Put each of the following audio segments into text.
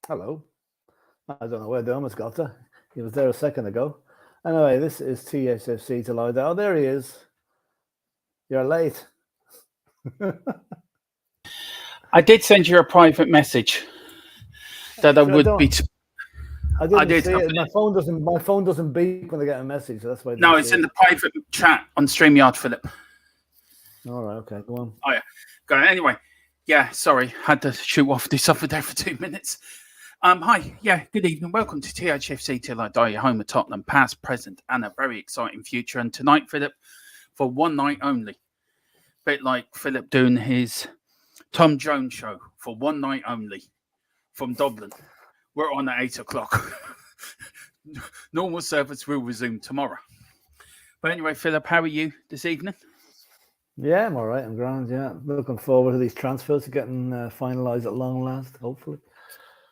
Hello. I don't know where Dermot's got to. He was there a second ago. Anyway, this is Thfc to lie down. Oh, there he is. You're late. I did send you a private message that I would be. I did. See it. My phone doesn't beep when I get a message. So that's why. No, it's in the private chat on StreamYard, Philip. All right. Okay. Go on. Oh yeah. Go on. Anyway. Yeah. Sorry, had to shoot off this over there for 2 minutes. Hi. Yeah. Good evening. Welcome to Thfc Till I Die, your home of Tottenham, past, present, and a very exciting future. And tonight, Philip, for one night only, bit like Philip doing his Tom Jones show for one night only from Dublin. We're on at 8 o'clock. Normal service will resume tomorrow. But anyway, Philip, how are you this evening? Yeah, I'm all right. I'm grand. Yeah, looking forward to these transfers getting finalised at long last, hopefully.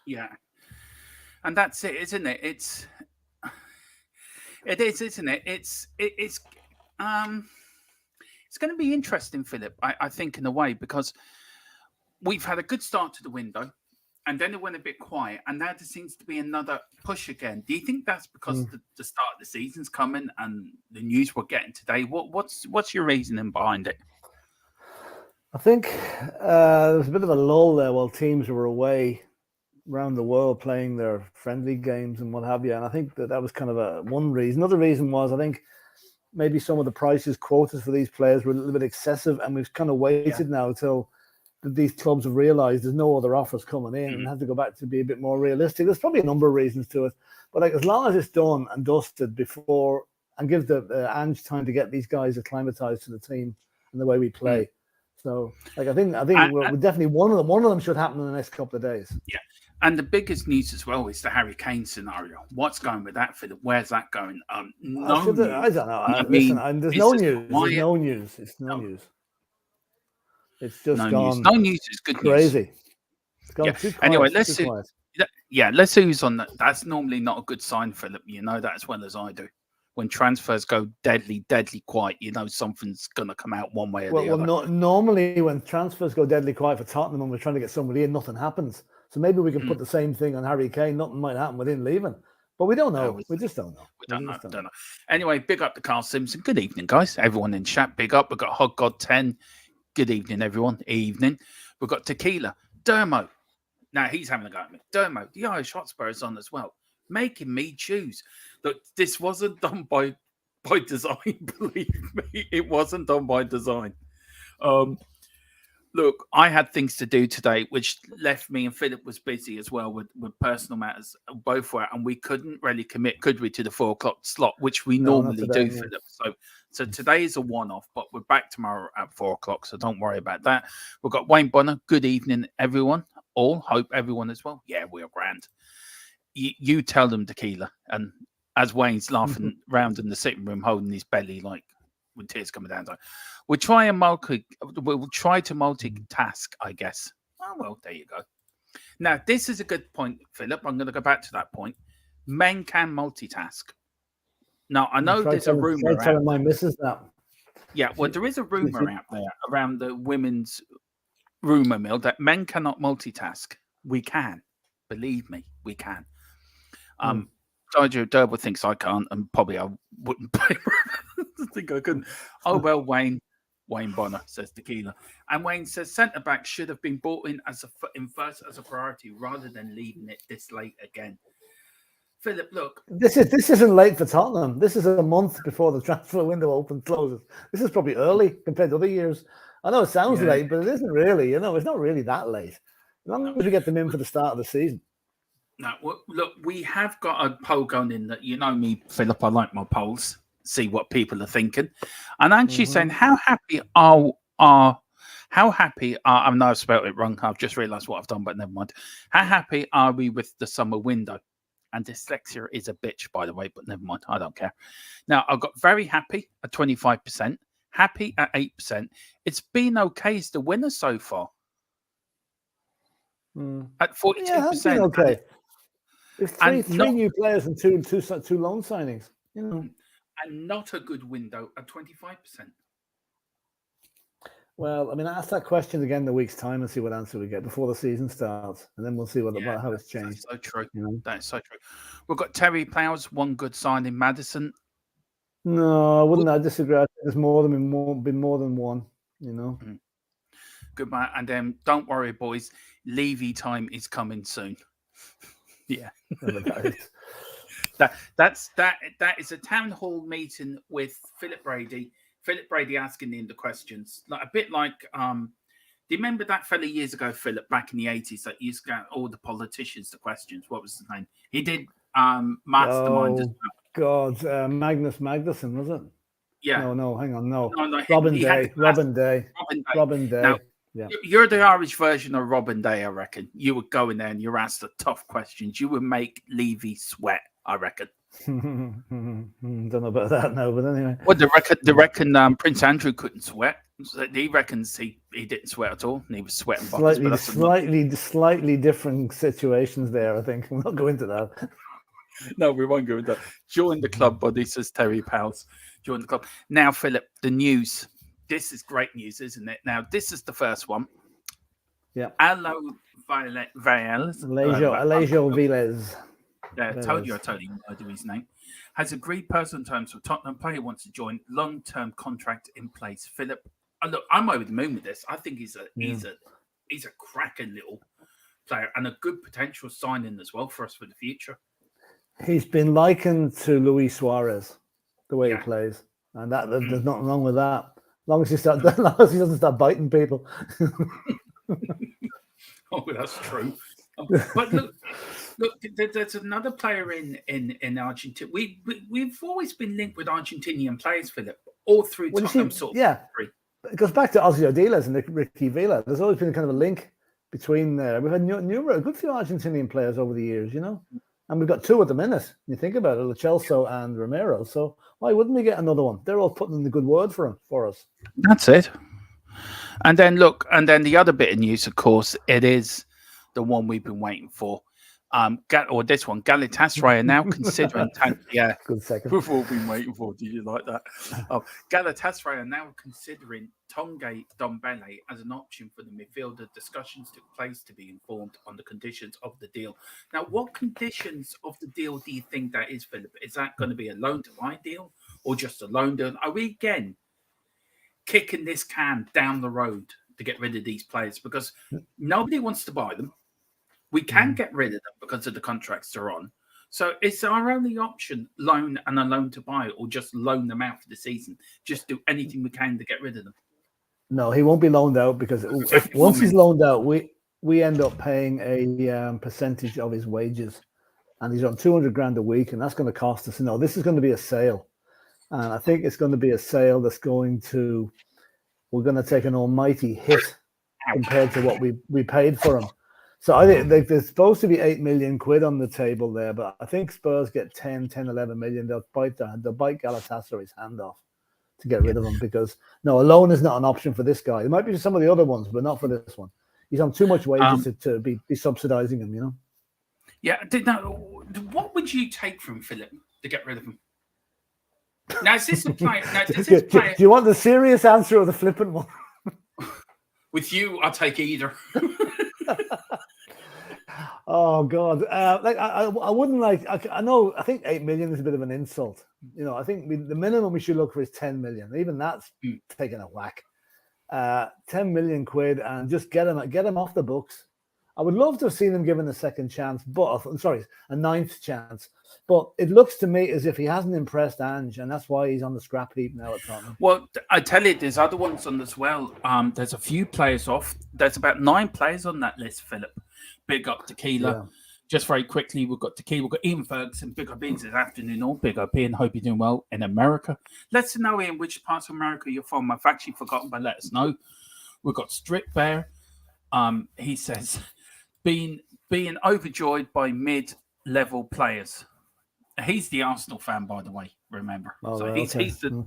Yeah, and that's it, isn't it? It is, isn't it? It's going to be interesting, Philip. I think in a way, because we've had a good start to the window, and then it went a bit quiet, and now there seems to be another push again. Do you think that's because the start of the season's coming and the news we're getting today? What's your reasoning behind it? I think there was a bit of a lull there while teams were away around the world playing their friendly games and what have you. And I think that was kind of one reason. Another reason was I think maybe some of the prices quotas for these players were a little bit excessive, and we've kind of waited now till these clubs have realised there's no other offers coming in and have to go back to be a bit more realistic. There's probably a number of reasons to it, but like as long as it's done and dusted before and give the Ange time to get these guys acclimatized to the team and the way we play. So like I think we're definitely one of them should happen in the next couple of days. Yeah. And the biggest news as well is the Harry Kane scenario. What's going with that, Philip? Where's that going? I don't know. Listen, there's no news. There's no news. It's no news. It's just no gone. News. No news is good crazy. News. It's gone too quiet. Anyway, let's see. Yeah, let's see who's on that. That's normally not a good sign, Philip. You know that as well as I do. When transfers go deadly quiet, you know something's going to come out one way or the other. Normally when transfers go deadly quiet for Tottenham and we're trying to get somebody in, nothing happens. So maybe we can put the same thing on Harry Kane. Nothing might happen with him leaving. But we don't know. We just don't know. We don't know. Anyway, big up to Carl Simpson. Good evening, guys. Everyone in chat, big up. We've got Hog God 10. Good evening, everyone. Evening. We've got Tequila. Dermo. Now, he's having a go at me. Dermo, the Irish Hotspur is on as well. Making me choose. Look, this wasn't done by design, believe me. It wasn't done by design. Look, I had things to do today, which left me, and Philip was busy as well with personal matters. Both were, and we couldn't really commit, could we, to the 4 o'clock slot, which we normally do, Philip. So today is a one-off, but we're back tomorrow at 4 o'clock, so don't worry about that. We've got Wayne Bonner. Good evening, everyone. Hope everyone as well. Yeah, we're grand. You tell them, Tequila. And as Wayne's laughing around in the sitting room, holding his belly like with tears coming down. We'll try to multitask, I guess. Oh, well, there you go. Now, this is a good point, Philip. I'm going to go back to that point. Men can multitask. Now, I know there's a rumor. Try telling my missus that. Yeah, well, there is a rumor out there around the women's rumor mill that men cannot multitask. We can. Believe me, we can. Nigel Durwood thinks I can't, and probably I wouldn't play. I think I couldn't. Oh, well, Wayne Bonner says Tequila. And Wayne says centre-back should have been brought in first as a priority rather than leaving it this late again. Philip, look. This isn't late for Tottenham. This is a month before the transfer window closes. This is probably early compared to other years. I know it sounds late, but it isn't really. It's not really that late. As long as we get them in for the start of the season. No, look, we have got a poll going in that, you know me, Philip, I like my polls, see what people are thinking. And Angie's saying, how happy are I know I've spelled it wrong. I've just realised what I've done, but never mind. How happy are we with the summer window? And dyslexia is a bitch, by the way, but never mind. I don't care. Now, I've got very happy at 25%, happy at 8%. It's been okay as the winner so far. At 42%. Yeah, okay. It's three new players and two loan signings. And not a good window at 25%. Well, I mean, ask that question again in a week's time and see what answer we get before the season starts, and then we'll see how it's changed. That's so true. That's so true. We've got Terry Plow's one good sign in Madison. No, I wouldn't. I disagree. I think there's been more than one. Good man. And then don't worry, boys. Levy time is coming soon. Yeah. That is a town hall meeting with Philip Brady. Philip Brady asking him the questions, like a bit like do you remember that fella years ago, Philip, back in the 80s, that used to get all the politicians the questions? What was his name? He did Mastermind as well. God, Magnus Magnuson, was it? Yeah. No, hang on, no. Robin Day. Now, yeah. You're the Irish version of Robin Day, I reckon. You would go in there and you're asked the tough questions. You would make Levy sweat, I reckon. Don't know about that now, but anyway. Well, they reckon Prince Andrew couldn't sweat. He reckons he didn't sweat at all, and he was sweating. Slightly different situations there, I think. We'll not go into that. No, we won't go into that. Join the club, buddy, says Terry Powell. Join the club. Now, Philip, the news. This is great news, isn't it? Now, this is the first one. Yeah. Alejo Viles. Alejo Viles. I totally know his name. Has agreed personal terms with Tottenham. Player wants to join. Long-term contract in place. Philip, look, I'm over the moon with this. I think he's a cracking little player and a good potential signing as well for us for the future. He's been likened to Luis Suarez, the way he plays, and that there's nothing wrong with that. As long as he doesn't start biting people. Oh, that's true. But look, there's another player in Argentina. We've always been linked with Argentinian players, Philip, all through Tottenham. It goes back to Ozzy Odiles and Ricky Villa. There's always been kind of a link between there. We've had a good few Argentinian players over the years, and we've got two at the minute. You think about it, Lo Celso and Romero. So why wouldn't we get another one? They're all putting in the good word for us. That's it. And then the other bit of news, of course, it is the one we've been waiting for. This one, Galatasaray are now considering. Good second. We've all been waiting for. Did you like that? Galatasaray are now considering Tanguy Ndombele as an option for the midfielder. Discussions took place to be informed on the conditions of the deal. Now, what conditions of the deal do you think that is, Philip? Is that going to be a loan to buy deal or just a loan deal? Are we again kicking this can down the road to get rid of these players because nobody wants to buy them? We can get rid of them because of the contracts they're on. So it's our only option, loan and a loan to buy, or just loan them out for the season. Just do anything we can to get rid of them. No, he won't be loaned out because once he's loaned out, we end up paying a percentage of his wages, and he's on 200 grand a week, and that's going to cost us. No, this is going to be a sale, and I think it's going to be a sale that's we're going to take an almighty hit compared to what we paid for him. So I think there's supposed to be 8 million quid on the table there, but I think Spurs get 10, 11 million. They'll bite Galatasaray's hand off to get rid of him because a loan is not an option for this guy. It might be for some of the other ones, but not for this one. He's on too much wages to be subsidizing him, Yeah. What would you take from Philip to get rid of him? Now, is this a player? Now, does do, this player... do you want the serious answer or the flippant one? With you, I'll take either. Oh God! I wouldn't like. I know. I think 8 million is a bit of an insult. I think the minimum we should look for is 10 million. Even that's taking a whack. 10 million quid and just get him off the books. I would love to have seen him given a second chance, but a ninth chance. But it looks to me as if he hasn't impressed Ange, and that's why he's on the scrap heap now at Tottenham. Well, I tell you, there's other ones on as well. There's a few players off. There's about 9 players on that list, Philip. Big up Tequila. Yeah. Just very quickly, we've got Tequila. We've got Ian Ferguson. Big up Ian this afternoon. All big up Ian. Hope you're doing well in America. Let us know, Ian, which parts of America you're from. I've actually forgotten, but let us know. We've got Strip Bear. He says, being overjoyed by mid-level players. He's the Arsenal fan, by the way. Remember,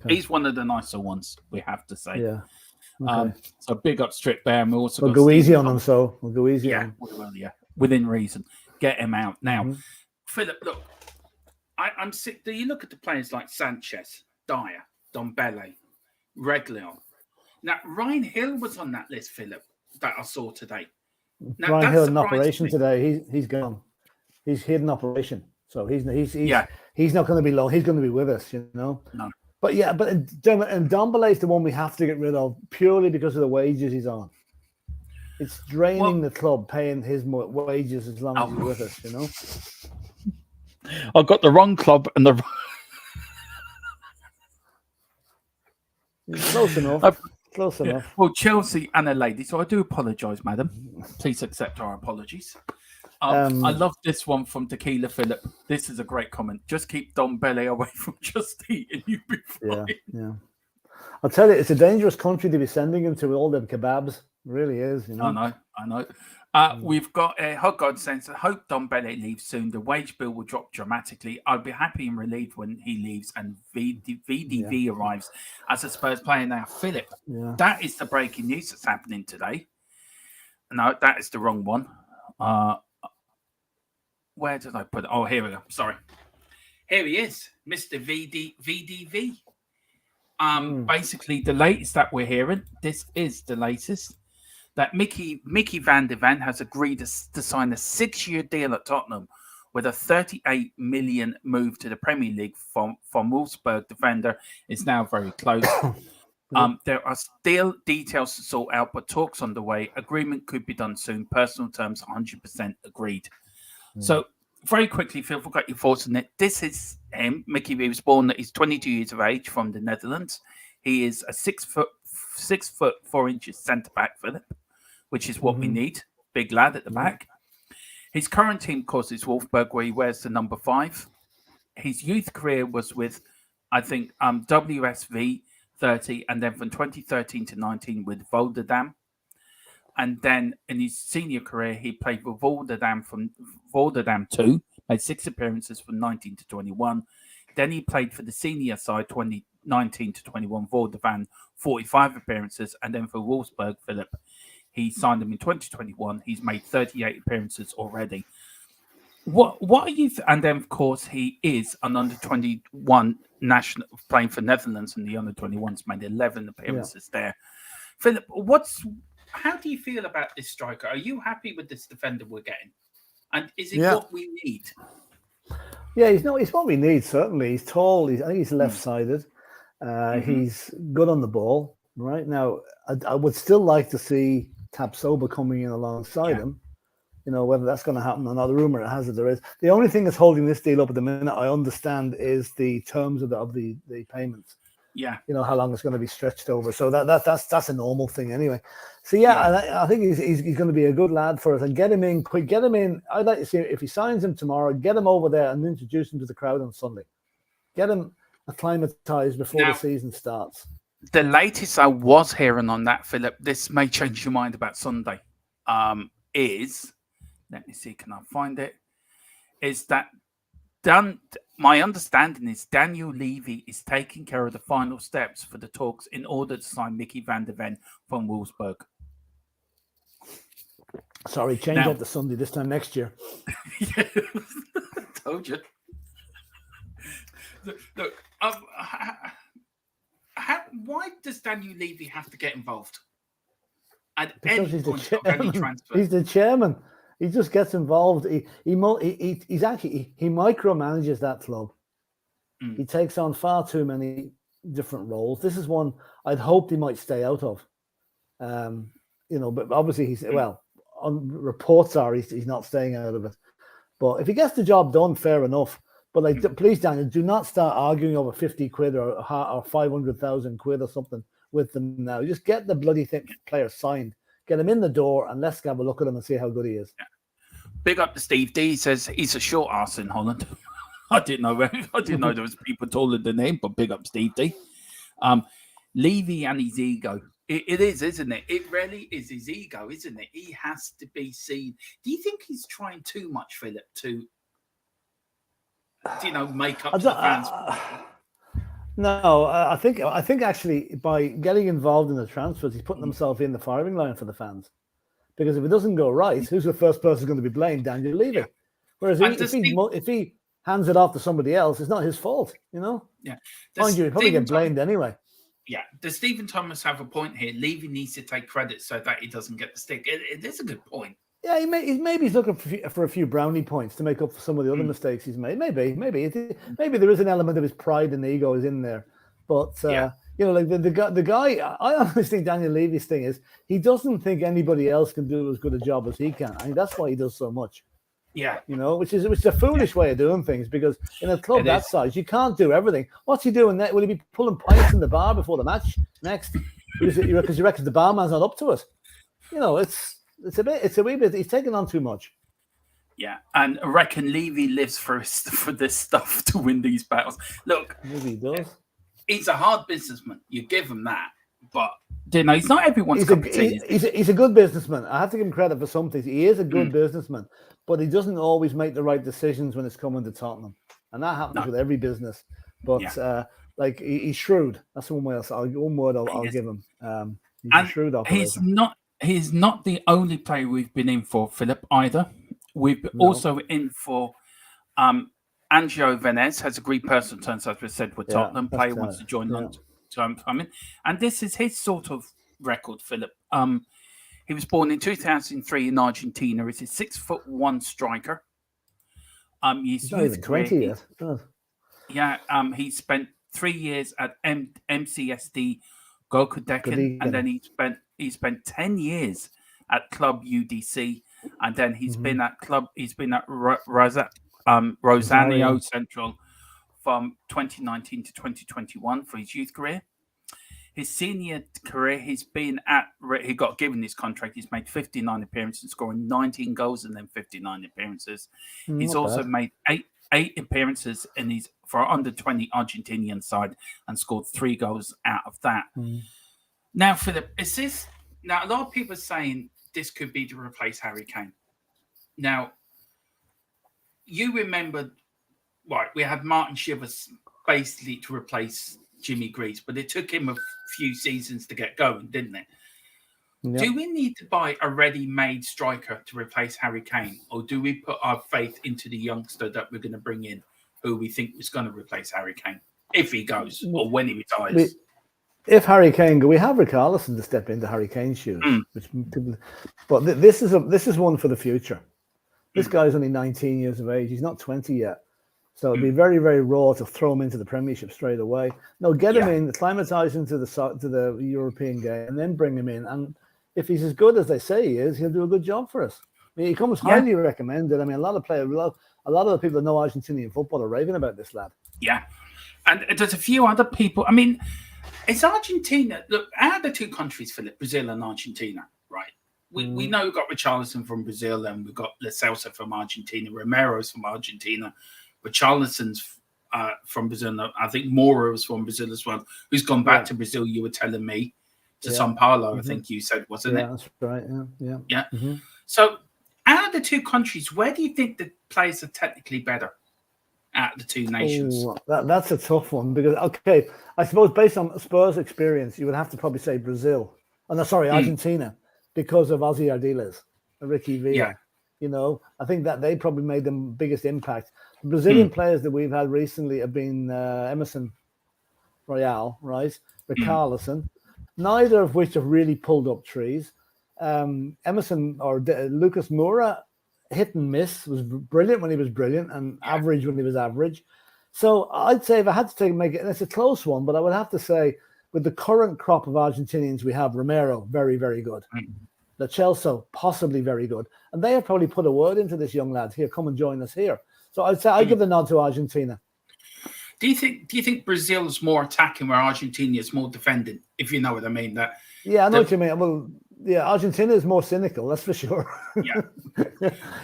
he's one of the nicer ones, we have to say. Yeah. Okay. So big up Strip Bear. And we also we'll go easy on him. So we'll go easy. Yeah, we will. Yeah, within reason. Get him out now, Philip. Look, I'm sick. Do you look at the players like Sanchez, Dyer, Dombele, Reguilon? Now Ryan Hill was on that list, Philip, that I saw today. Now, Ryan Hill in operation today. He's gone. He's hidden operation. So he's not going to be long. He's going to be with us, No. But yeah, and Dombele is the one we have to get rid of purely because of the wages he's on. It's draining the club, paying his wages as long as he's with us. I've got the wrong club and the. Close enough. Close enough. Well, Chelsea and a lady. So I do apologise, madam. Please accept our apologies. I love this one from Tequila Philip. This is a great comment. Just keep Dombele away from Just Eat and you'll be fine. Yeah. I'll tell you, it's a dangerous country to be sending him to all them kebabs. It really is, I know. We've got a Hot God sense. I hope Dombele leaves soon. The wage bill will drop dramatically. I'll be happy and relieved when he leaves and VDV arrives as a Spurs player now. Philip, that is the breaking news that's happening today. No, that is the wrong one. Where did I put it? Oh, here we go. Sorry. Here he is, Mr. VDV. Basically, the latest that we're hearing, this is the latest, that Mickey van de Ven has agreed to sign a 6-year deal at Tottenham with a 38 million move to the Premier League from Wolfsburg. Defender is now very close. There are still details to sort out, but talks underway. Agreement could be done soon. Personal terms 100% agreed. So very quickly, Phil, forgot your thoughts on it. This is him. Mickey was born. He's 22 years of age from the Netherlands. He is a 6'4" centre back, Philip, which is what we need. Big lad at the back. His current team, of course, is Wolfsburg, where he wears the number 5. His youth career was with, I think, WSV 30, and then from 2013 to 19 with Volendam. And then in his senior career, he played with Volendam from Volendam 2, made 6 appearances from 19 to 21. Then he played for the senior side 2019 to 21, Volendam, 45 appearances. And then for Wolfsburg, Philip, he signed him in 2021. He's made 38 appearances already. What are you? And then, of course, he is an under-21 national playing for Netherlands, and the under-21s made 11 appearances there. Philip, how do you feel about this striker? Are you happy with this defender we're getting? And is it what we need? Yeah, he's what we need, certainly. He's tall. I think he's left-sided. He's good on the ball. Right now, I would still like to see Tapsoba coming in alongside him. Whether that's going to happen or not. The rumor has it there is. The only thing that's holding this deal up at the minute, I understand, is the terms of the payments. Yeah, how long it's going to be stretched over. So that's a normal thing anyway. So I think he's going to be a good lad for us, and get him in quick. Get him in. I'd like to see if he signs him tomorrow. Get him over there and introduce him to the crowd on Sunday. Get him acclimatized before the season starts. The latest I was hearing on that, Philip, this may change your mind about Sunday. Is let me see, can I find it? Is that my understanding is Daniel Levy is taking care of the final steps for the talks in order to sign Mickey van de Ven from Wolfsburg. Sorry, change that to Sunday this time next year. Told you. Look, Why does Daniel Levy have to get involved at Because any he's the point of any chairman. transfer? He's the chairman. He just gets involved. He micromanages that club. He takes on far too many different roles. This is one I'd hoped he might stay out of. But obviously on reports are he's not staying out of it. But if he gets the job done, fair enough. But please, Daniel, do not start arguing over 50 quid or 500,000 quid or something with them now. Just get the bloody player signed, get him in the door, and let's have a look at him and see how good he is. Yeah. Big up to Steve D. He says he's a short arse in Holland. I didn't know there was people taller than him, but big up Steve D. Levy and his ego. It is, isn't it? It really is his ego, isn't it? He has to be seen. Do you think he's trying too much, Philip, to make up to the fans? No, I think actually by getting involved in the transfers, he's putting himself in the firing line for the fans. Because if it doesn't go right, who's the first person going to be blamed? Daniel Levy. Yeah. Whereas if he hands it off to somebody else, it's not his fault, Yeah. Mind you, he'll probably get blamed anyway. Yeah. Does Stephen Thomas have a point here? Levy needs to take credit so that he doesn't get the stick. It is a good point. Yeah, maybe he's looking for a few brownie points to make up for some of the other mistakes he's made. Maybe there is an element of his pride and ego is in there. But the guy, I honestly think Daniel Levy's thing is he doesn't think anybody else can do as good a job as he can. I mean, that's why he does so much. Yeah, which is a foolish way of doing things, because in a club that size, you can't do everything. What's he doing? Will he be pulling pints in the bar before the match next? Because he reckons the barman's not up to it. It's a wee bit. He's taking on too much. Yeah, and I reckon Levy lives for this stuff to win these battles. Look, maybe he does. He's a hard businessman. You give him that, but he's not everyone's cup of tea. He's a good businessman. I have to give him credit for some things. He is a good businessman, but he doesn't always make the right decisions when it's coming to Tottenham, and that happens with every business. But he's shrewd. That's one word I'll give him. He's a shrewd operator. He's not the only player we've been in for, Philip, either. We've also in for Angio Venez has agreed personal terms, as we said, with Tottenham. Player wants to join them. And this is his sort of record, Philip. He was born in 2003 in Argentina. He's a 6'1" striker. He's not even 20 yet. He spent 3 years at MCSD Gokudekin, and then he spent 10 years at Club UDC, and then he's been at Rosario Central from 2019 to 2021 for his youth career. His senior career, he got given his contract. He's made 59 appearances, scoring 19 goals and then 59 appearances. He's also made eight appearances for under 20 Argentinian side and scored 3 goals out of that. Now, Philip, a lot of people are saying this could be to replace Harry Kane. Now, you remember, we had Martin Shivers basically to replace Jimmy Greaves, but it took him a few seasons to get going, didn't it? Yep. Do we need to buy a ready-made striker to replace Harry Kane, or do we put our faith into the youngster that we're going to bring in, who we think is going to replace Harry Kane, if he goes or when he retires? If Harry Kane go, we have Richarlison to step into Harry Kane's shoes. But this is one for the future. This guy's only 19 years of age. He's not 20 yet. So it'd be very, very raw to throw him into the Premiership straight away. No, get him in, acclimatise him to the European game, and then bring him in. And if he's as good as they say he is, he'll do a good job for us. I mean, he comes highly recommended. I mean, a lot of the people that know Argentinian football are raving about this lad. Yeah, and there's a few other people. I mean, it's Argentina. Look, out of the two countries, Philip, Brazil and Argentina, right? We know we've got Richarlison from Brazil and we've got Lo Celso from Argentina, Romero's from Argentina, Richarlison's from Brazil. I think Moura's from Brazil as well, who's gone back to Brazil, you were telling me, to São Paulo, I think you said, wasn't it? Yeah, that's right. Yeah. So out of the two countries, where do you think the players are technically better out of the two nations? That's a tough one because, I suppose based on Spurs experience, you would have to probably say Brazil. Argentina, because of Ozzy Ardiles and Ricky Villa. Yeah. I think that they probably made the biggest impact. The Brazilian players that we've had recently have been Emerson Royale, right? Richarlison, neither of which have really pulled up trees. Emerson or Lucas Moura, hit and miss, was brilliant when he was brilliant and average when he was average. So I'd say if I had to make it, and it's a close one, but I would have to say with the current crop of Argentinians we have, Romero, very, very good. Lo Celso, possibly very good. And they have probably put a word into this young lad. Here, come and join us here. So I'd say I give the nod to Argentina. Do you think Brazil's more attacking where Argentina is more defending, if you know what I mean? That I know what you mean. Well, yeah, Argentina is more cynical, that's for sure. Yeah.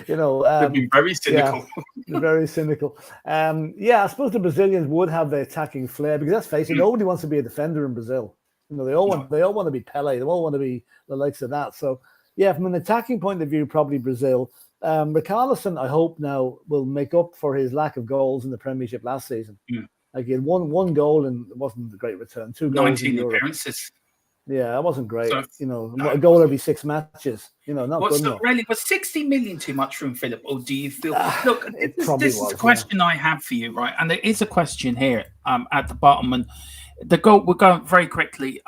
They'd be very cynical. Yeah, very cynical. I suppose the Brazilians would have the attacking flair because let's face it, nobody wants to be a defender in Brazil. They all want to be Pele. They all want to be the likes of that. So yeah, from an attacking point of view, probably Brazil. Richarlison, I hope now will make up for his lack of goals in the Premiership last season. Like he had one goal and it wasn't a great return. 2 goals 19 in Europe. appearances. Yeah, that wasn't great. So, a goal every 6 matches. Not good enough. Really, was 60 million too much from Philip, or do you feel? Look, this is a question I have for you, right? And there is a question here at the bottom, and the goal. We're going very quickly.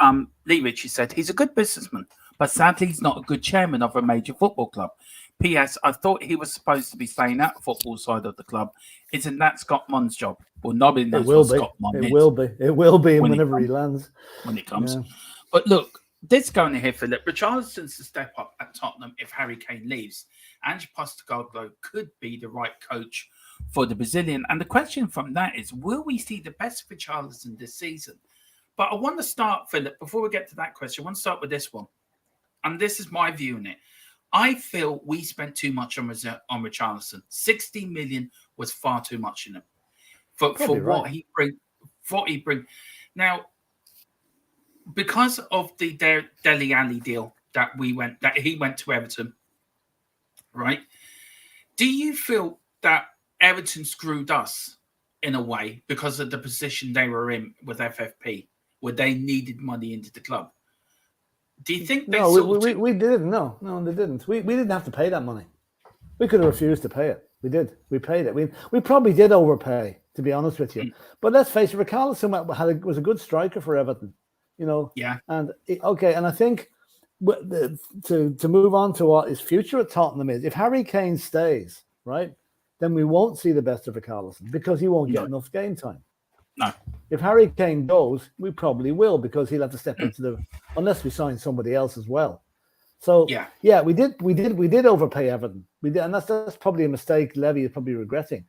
Lee Ritchie said he's a good businessman, but sadly he's not a good chairman of a major football club. P.S. I thought he was supposed to be staying at the football side of the club. Isn't that Scott Munn's job? Well, nobody knows what Scott Munn is. It will be whenever he lands. When he comes. Yeah. But look, this going here, Philip. Richarlison's to step up at Tottenham if Harry Kane leaves. Ange Postecoglou could be the right coach for the Brazilian. And the question from that is, will we see the best of Richarlison this season? But I want to start, Philip, before we get to that question, I want to start with this one. And this is my view on it. I feel we spent too much on Richarlison. 60 million was far too much in him for what he bring. Now, because of the Dele Alli deal that he went to Everton, right? Do you feel that Everton screwed us in a way because of the position they were in with FFP, where they needed money into the club? Do you think they we didn't. No, they didn't. We didn't have to pay that money. We could have refused to pay it. We did. We paid it. We probably did overpay, to be honest with you. But let's face it, Richarlison was a good striker for Everton. Yeah. And I think to move on to what his future at Tottenham is, if Harry Kane stays, right, then we won't see the best of Richarlison because he won't get enough game time. No. If Harry Kane goes, we probably will because he'll have to step into unless we sign somebody else as well. So we did overpay Everton. We did, and that's probably a mistake Levy is probably regretting.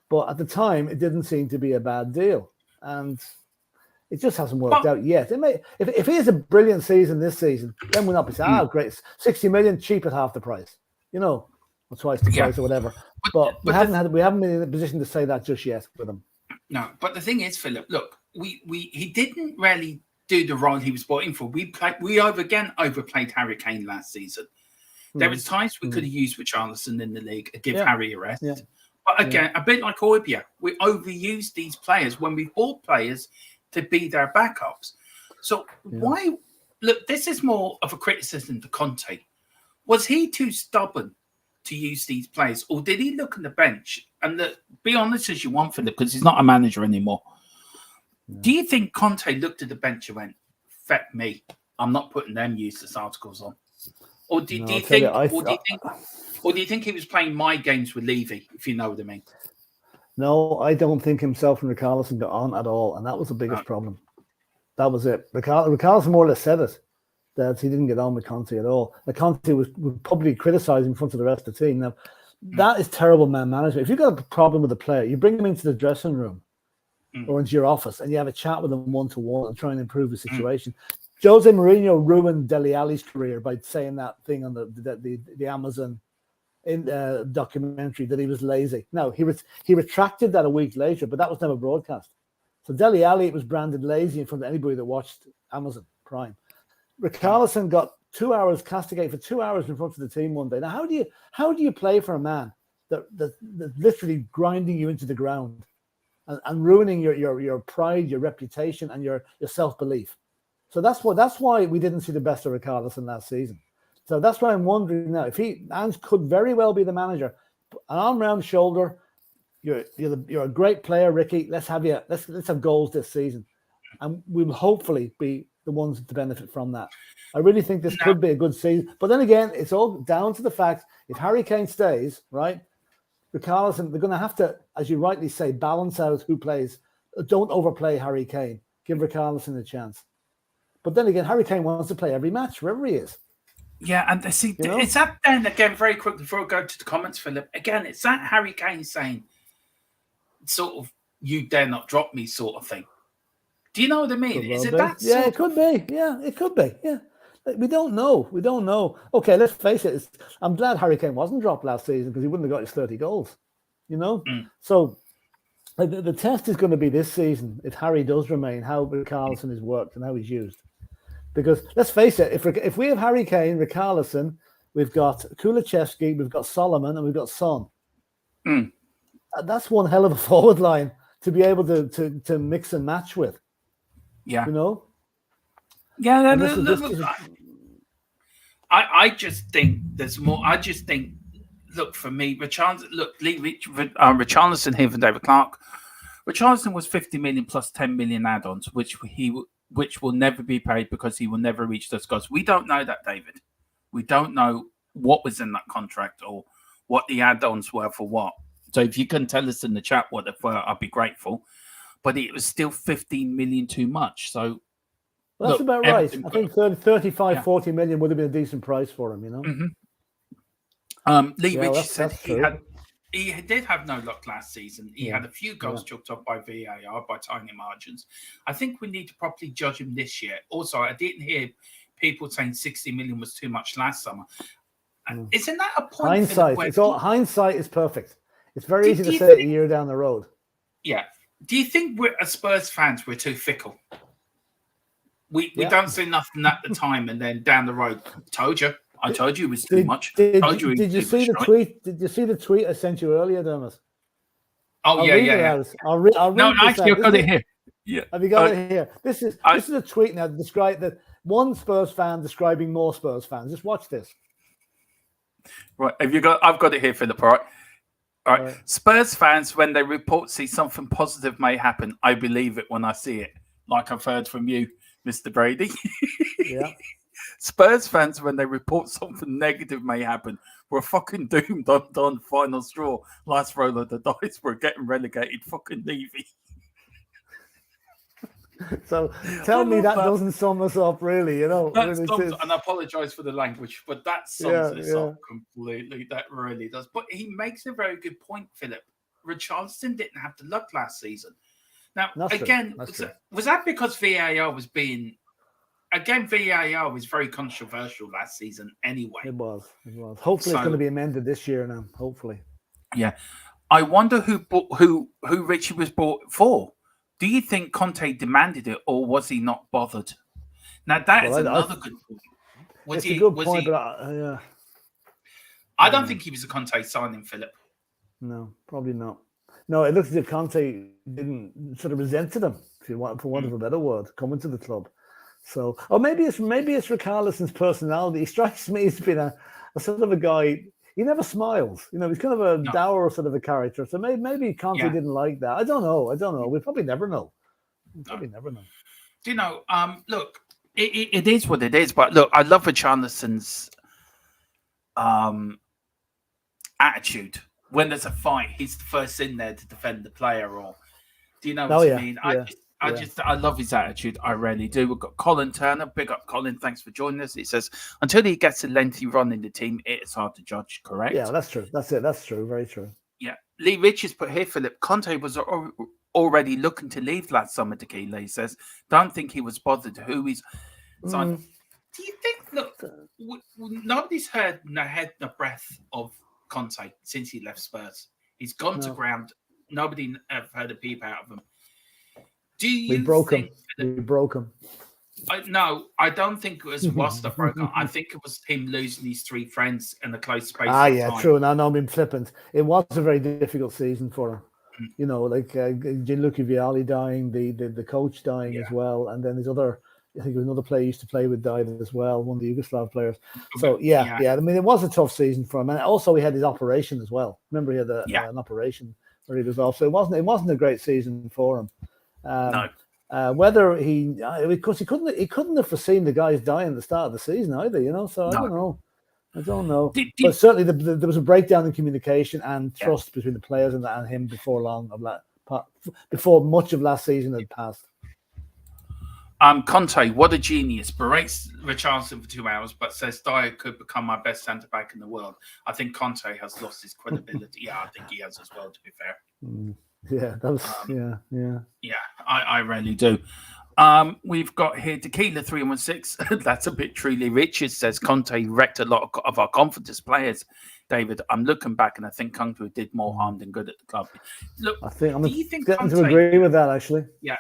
But at the time, it didn't seem to be a bad deal, and it just hasn't worked out yet. It may, if he has a brilliant season this season, then we'll not be saying, great, 60 million cheap at half the price, or twice the price or whatever. But we haven't been in a position to say that just yet with him. No, but the thing is, Philip, look, he didn't really do the role he was brought in for. We overplayed Harry Kane last season. There was times we could have used Richarlison in the league and give Harry a rest. Yeah. But again, a bit like Oibia, we overused these players when we bought players to be their backups. So why? Look, this is more of a criticism to Conte. Was he too stubborn to use these players, or did he look on the bench and be honest as you want, Philip, because he's not a manager anymore? Yeah. Do you think Conte looked at the bench and went, "Feck me, I'm not putting them useless articles on"? Or do you think he was playing my games with Levy, if you know what I mean? No, I don't think himself and Richarlison got on at all, and that was the biggest problem. That was it. Richarlison more or less said it, that he didn't get on with Conte at all. The Conte was publicly criticising in front of the rest of the team. Now, that is terrible man management. If you've got a problem with a player, you bring him into the dressing room or into your office and you have a chat with him one-to-one and try and improve the situation. Jose Mourinho ruined Dele Alli's career by saying that thing on the Amazon documentary that he was lazy. No, he retracted that a week later, but that was never broadcast. So Dele Alli was branded lazy in front of anybody that watched Amazon Prime. Richarlison got 2 hours castigated for 2 hours in front of the team one day. Now, how do you play for a man that literally grinding you into the ground and ruining your pride, your reputation, and your self-belief? So that's why we didn't see the best of Richarlison last season. So that's why I'm wondering now if Ange could very well be the manager. An arm around the shoulder, you're a great player, Ricky. Let's have goals this season. and we will hopefully be the ones to benefit from that. I really think this could be a good season. But then again, it's all down to the fact if Harry Kane stays, right, Richarlison, they're going to have to, as you rightly say, balance out who plays. Don't overplay Harry Kane. Give Richarlison a chance. But then again, Harry Kane wants to play every match, wherever he is. Yeah, and see, it's that then again, very quickly before I go to the comments, Philip. Again, it's that Harry Kane saying, sort of, "You dare not drop me," sort of thing. Do you know what I mean? Is it that? Yeah, it could be. Yeah, it could be. Yeah, we don't know. We don't know. Okay, let's face it. I'm glad Harry Kane wasn't dropped last season because he wouldn't have got his 30 goals. You know, so the test is going to be this season if Harry does remain, how Richarlison has worked and how he's used. Because let's face it, if we have Harry Kane, Richarlison, we've got Kulusevski, we've got Solomon, and we've got Son. That's one hell of a forward line to be able to mix and match with. Yeah, you know. Yeah, I just think there's more. I just think, look, for me, Richarlison here for David Clark. Richarlison was 50 million plus 10 million add-ons, which will never be paid because he will never reach those goals. We don't know that, David. We don't know what was in that contract or what the add-ons were for what. So if you can tell us in the chat what they were, I'd be grateful. But it was still 15 million too much. So that's about right. I think 35, 40 million would have been a decent price for him, you know. Lee Rich said he did have no luck last season. He had a few goals chalked up by VAR by tiny margins. I think we need to properly judge him this year. Also, I didn't hear people saying 60 million was too much last summer. Isn't that a point? Hindsight is perfect. It's very easy to say it a year down the road. Yeah. Do you think as Spurs fans we're too fickle? We don't say nothing at the time, and then down the road, I told you it was too much. Did you see the tweet? Did you see the tweet I sent you earlier, Dermot? Oh, yeah. I'll read actually, I've got it here. Yeah. Have you got it here? This is a tweet now to describe that one Spurs fan describing more Spurs fans. Just watch this. Right. I've got it here, Philip. All right. Spurs fans, when they see something positive may happen, I believe it when I see it. Like I've heard from you, Mr. Brady. Yeah. Spurs fans, when they report something negative may happen, we're fucking doomed on final straw. Last roll of the dice, we're getting relegated. Fucking Levy. So tell me that doesn't sum us up, really, you know. And I apologise for the language, but that sums us up completely. That really does. But he makes a very good point, Philip. Richarlison didn't have the luck last season. Now, again, was that because VAR was being... Again, VAR was very controversial last season anyway. It was. Hopefully it's going to be amended this year now, hopefully. Yeah. I wonder who Richie was bought for. Do you think Conte demanded it, or was he not bothered? Now, that is another good point. It's a good point, but I don't think he was a Conte signing, Philip. No, probably not. No, it looks as if Conte didn't sort of resented him, for want of a better word, coming to the club. So, or maybe it's Richarlison's personality. He strikes me as being a sort of a guy. He never smiles. You know, he's kind of a dour sort of a character. So maybe Conte didn't like that. I don't know. We probably never know. Do you know? Look, it is what it is. But look, I love Richarlison's attitude. When there's a fight, he's the first in there to defend the player. Or do you know what I mean? I love his attitude. I really do. We've got Colin Turner. Big up, Colin. Thanks for joining us. He says, until he gets a lengthy run in the team, it's hard to judge. Correct? Yeah, that's true. That's it. That's true. Very true. Yeah. Lee Rich has put here, Philip, Conte was already looking to leave last summer, Tequila. He says, don't think he was bothered who he's signed. Do you think, look, nobody's heard no head, no breath of Conte since he left Spurs. He's gone to ground. Nobody have heard a peep out of him. We broke him. No, I don't think it was that broke him. I think it was him losing his three friends in a close space. True. No, I'm being flippant. It was a very difficult season for him. You know, like Gianluca Vialli dying, the coach dying as well, and then his other. I think it was another player he used to play with died as well, one of the Yugoslav players. So yeah. I mean, it was a tough season for him, and also he had his operation as well. Remember, he had an operation where he was off. So it wasn't a great season for him. No. Whether because he couldn't have foreseen the guys dying at the start of the season either, So no. I don't know. But certainly there was a breakdown in communication and trust between the players and him before much of last season had passed. Conte, what a genius. Berates Richarlison for 2 hours, but says Dyer could become my best centre-back in the world. I think Conte has lost his credibility. Yeah, I think he has as well, to be fair. Yeah, that was, Yeah, I really do. We've got here Tequila 316. That's a bit truly Richard says Conte wrecked a lot of our confidence players. David, I'm looking back and I think Conte did more harm than good at the club. Look, do you think Conte, to agree with that actually? Yeah.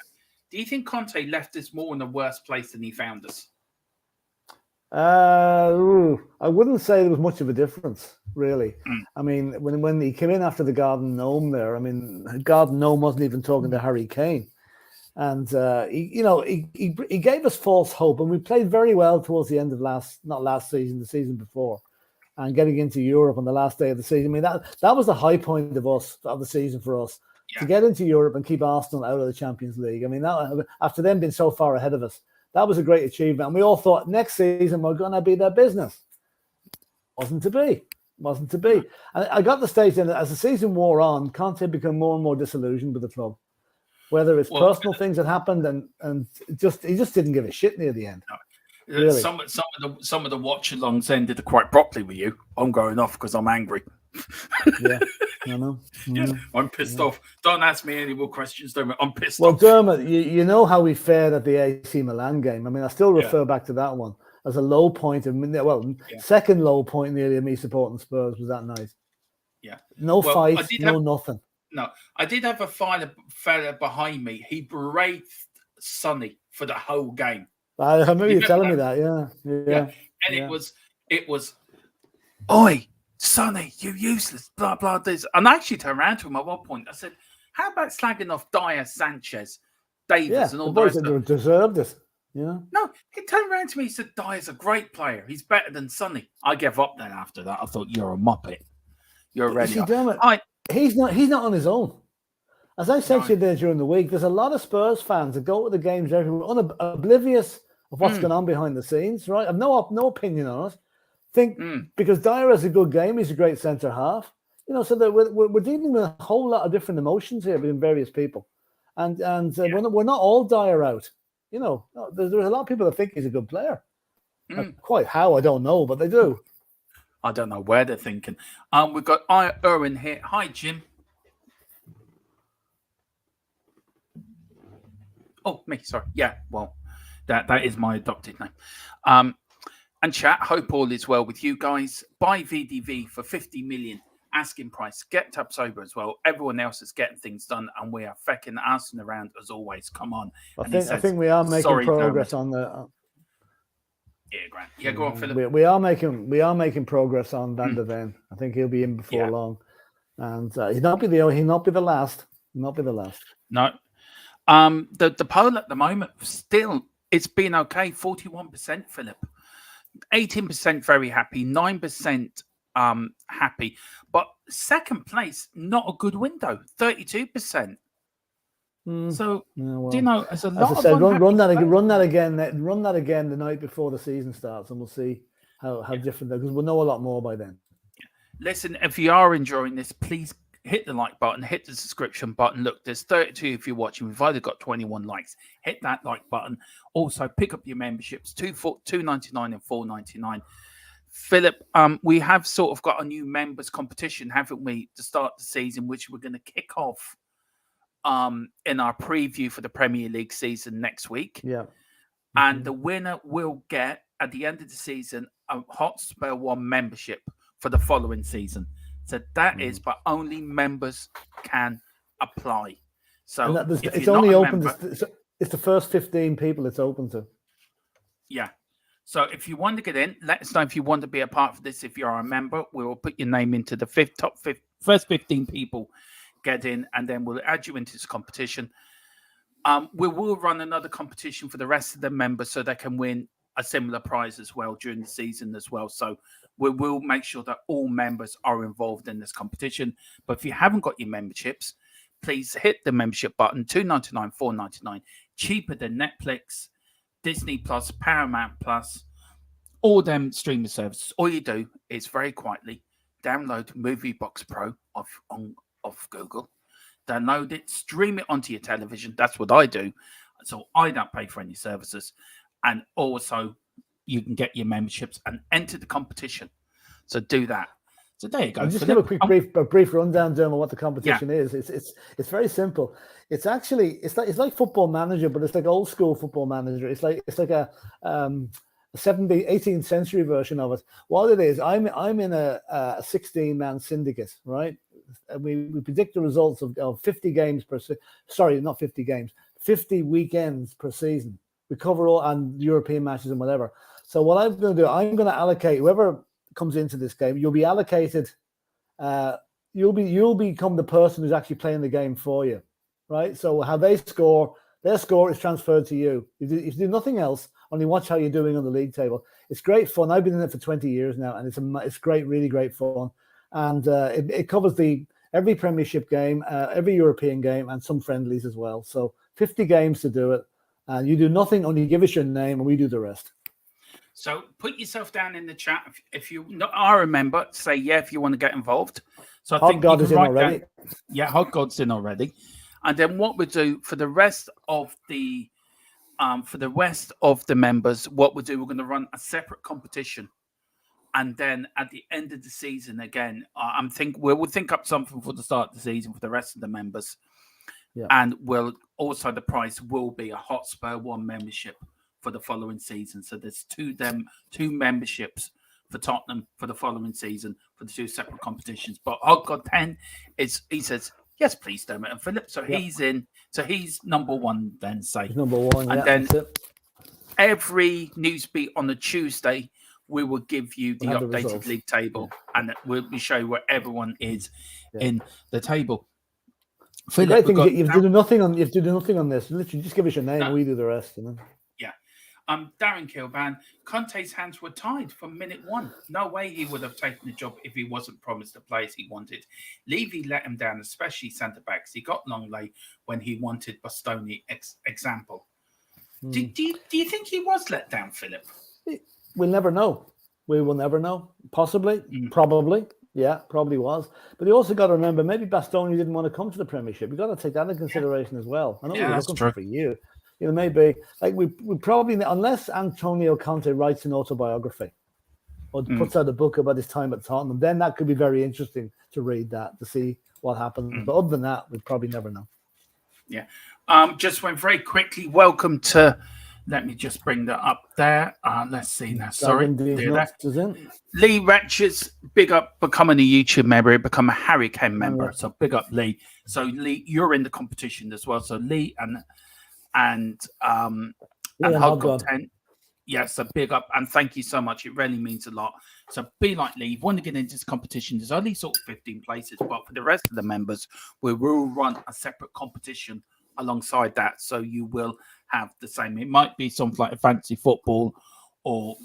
Do you think Conte left us more in a worse place than he found us? I wouldn't say there was much of a difference, really. I mean, when he came in after the Garden Gnome there, I mean, Garden Gnome wasn't even talking to Harry Kane. And, he gave us false hope. And we played very well towards the end of the season before. And getting into Europe on the last day of the season. I mean, that was the high point of the season for us. Yeah. To get into Europe and keep Arsenal out of the Champions League. I mean, after them being so far ahead of us, that was a great achievement. And we all thought next season we're going to be their business. Wasn't to be. And I got the stage in as the season wore on, Conte became more and more disillusioned with the club. Whether it's personal things that happened and he just didn't give a shit near the end. No. Really. Some of the watch-alongs ended quite properly with you. I'm going off because I'm angry. Yeah, I know. Yeah, I'm pissed off. Don't ask me any more questions, Dermot. I'm pissed off. off. Well, Dermot, you know how we fared at the AC Milan game. I mean, I still refer back to that one as a low point second low point nearly of me supporting Spurs was that night. Yeah. No fights, nothing. No, I did have a fella behind me. He berated Sonny for the whole game. I remember you telling me that, yeah. And it was, oi, Sonny, you useless, blah, blah, this. And I actually turned around to him at one point. I said, how about slagging off Dyer, Sanchez, Davis, and all the rest of them? Deserved it, yeah. No, he turned around to me and said, Dyer's a great player. He's better than Sonny. I gave up then after that. I thought, you're a muppet. You're ready. He's not on his own. As I said to you there during the week, there's a lot of Spurs fans that go to the games everywhere, oblivious of what's going on behind the scenes, right? I've no opinion on it. Because Dyer has a good game, he's a great centre half. So that we're dealing with a whole lot of different emotions here between various people, and we're not all Dyer out. There's a lot of people that think he's a good player. Quite how I don't know, but they do. I don't know where they're thinking. We've got Erwin here. Hi, Jim. Oh, me, sorry. Yeah, well, that is my adopted name. And chat, hope all is well with you guys. Buy VDV for 50 million. Asking price. Get Tub Sober as well. Everyone else is getting things done, and we are fecking Arsenal around as always. Come on. I think we are making progress on the... Yeah, Grant. Yeah, go on, Philip. We are making progress on Van der Ven. I think he'll be in before long. And he'll not be the last. Not be the last. No. The poll at the moment, still, it's been okay. 41%, Philip. 18% very happy. 9% happy. But second place, not a good window. 32%. So, do you know, as a lot as I said, run that again the night before the season starts, and we'll see how different that, because we'll know a lot more by then. Listen, if you are enjoying this, please hit the like button, hit the subscription button. Look, there's 32 if you're watching. We've either got 21 likes. Hit that like button. Also, pick up your memberships, $2.99 and $4.99. Philip, we have sort of got a new members competition, haven't we, to start the season, which we're going to kick off in our preview for the Premier League season next week. Yeah. And the winner will get, at the end of the season, a Hotspur 1 membership for the following season. So that is, but only members can apply. So it's only open it's the first 15 people it's open to. Yeah. So if you want to get in, let us know if you want to be a part of this. If you're a member, we will put your name into the first 15 people get in, and then we'll add you into this competition. We will run another competition for the rest of the members so they can win a similar prize as well during the season as well. So we will make sure that all members are involved in this competition. But if you haven't got your memberships, please hit the membership button. $2.99, $4.99, cheaper than Netflix, Disney Plus, Paramount Plus, all them streaming services. All you do is very quietly download MovieBox Pro off Google, download it, stream it onto your television. That's what I do. So I don't pay for any services. And also you can get your memberships and enter the competition. So do that. So there you go. I'll just give a brief rundown, Dermot, what the competition is. It's very simple. It's like Football Manager, but it's like old school Football Manager. It's like a 18th century version of it. What it is, I'm in a 16-man syndicate, right? And we predict the results of 50 games per sorry, not 50 games, 50 weekends per season. We cover all and European matches and whatever. So what I'm going to do, I'm going to allocate whoever comes into this game. You'll be allocated. You'll become the person who's actually playing the game for you, right? So how they score, their score is transferred to you. You do nothing else. Only watch how you're doing on the league table. It's great fun. I've been in it for 20 years now, and it's great, really great fun. And it covers every Premiership game, every European game, and some friendlies as well. So 50 games to do it. And you do nothing, only give us your name, and we do the rest. So put yourself down in the chat. If you are a member, say yeah if you want to get involved. So I think God is in already. Hot God's in already. And then what we do for the rest of the members, what we'll do, we're going to run a separate competition. And then at the end of the season, again, we'll think up something for the start of the season for the rest of the members. Yeah. And the price will be a Hotspur 1 membership for the following season. So there's two memberships for Tottenham for the following season for the 2 separate competitions. But Hot God 10 he says, yes, please, Dermot and Philip. So he's in. So he's number 1 then, say. He's number 1, and then every Newsbeat on the Tuesday, we will give you the updated league table, and we'll show you where everyone is in the table. Philip, the great thing is you have to do nothing on this. Literally, just give us your name, and we do the rest. You know? Yeah. Darren Kilban, Conte's hands were tied from minute 1. No way he would have taken the job if he wasn't promised the players he wanted. Levy let him down, especially centre backs. He got Longley when he wanted Bastoni. Example. Do you think he was let down, Philip? We'll never know. We will never know. Possibly, probably. Yeah, probably was. But you also got to remember, maybe Bastoni didn't want to come to the Premiership. You've got to take that into consideration as well. I know we were looking for you. You know, maybe like we probably, unless Antonio Conte writes an autobiography or puts out a book about his time at Tottenham, then that could be very interesting to read that, to see what happens. But other than that, we'd probably never know. Yeah. Just went very quickly. Welcome to. Let me just bring that up there. Let's see now. Sorry. Lee Ratchets, big up, becoming a YouTube member, become a Harry Kane member. So big up, Lee. So Lee, you're in the competition as well. So Lee and Hot God 10. Yes, so big up. And thank you so much. It really means a lot. So be like Lee. If you want to get into this competition, there's only sort of 15 places. But for the rest of the members, we will run a separate competition alongside that. So you will have the same. It might be something like a fantasy football or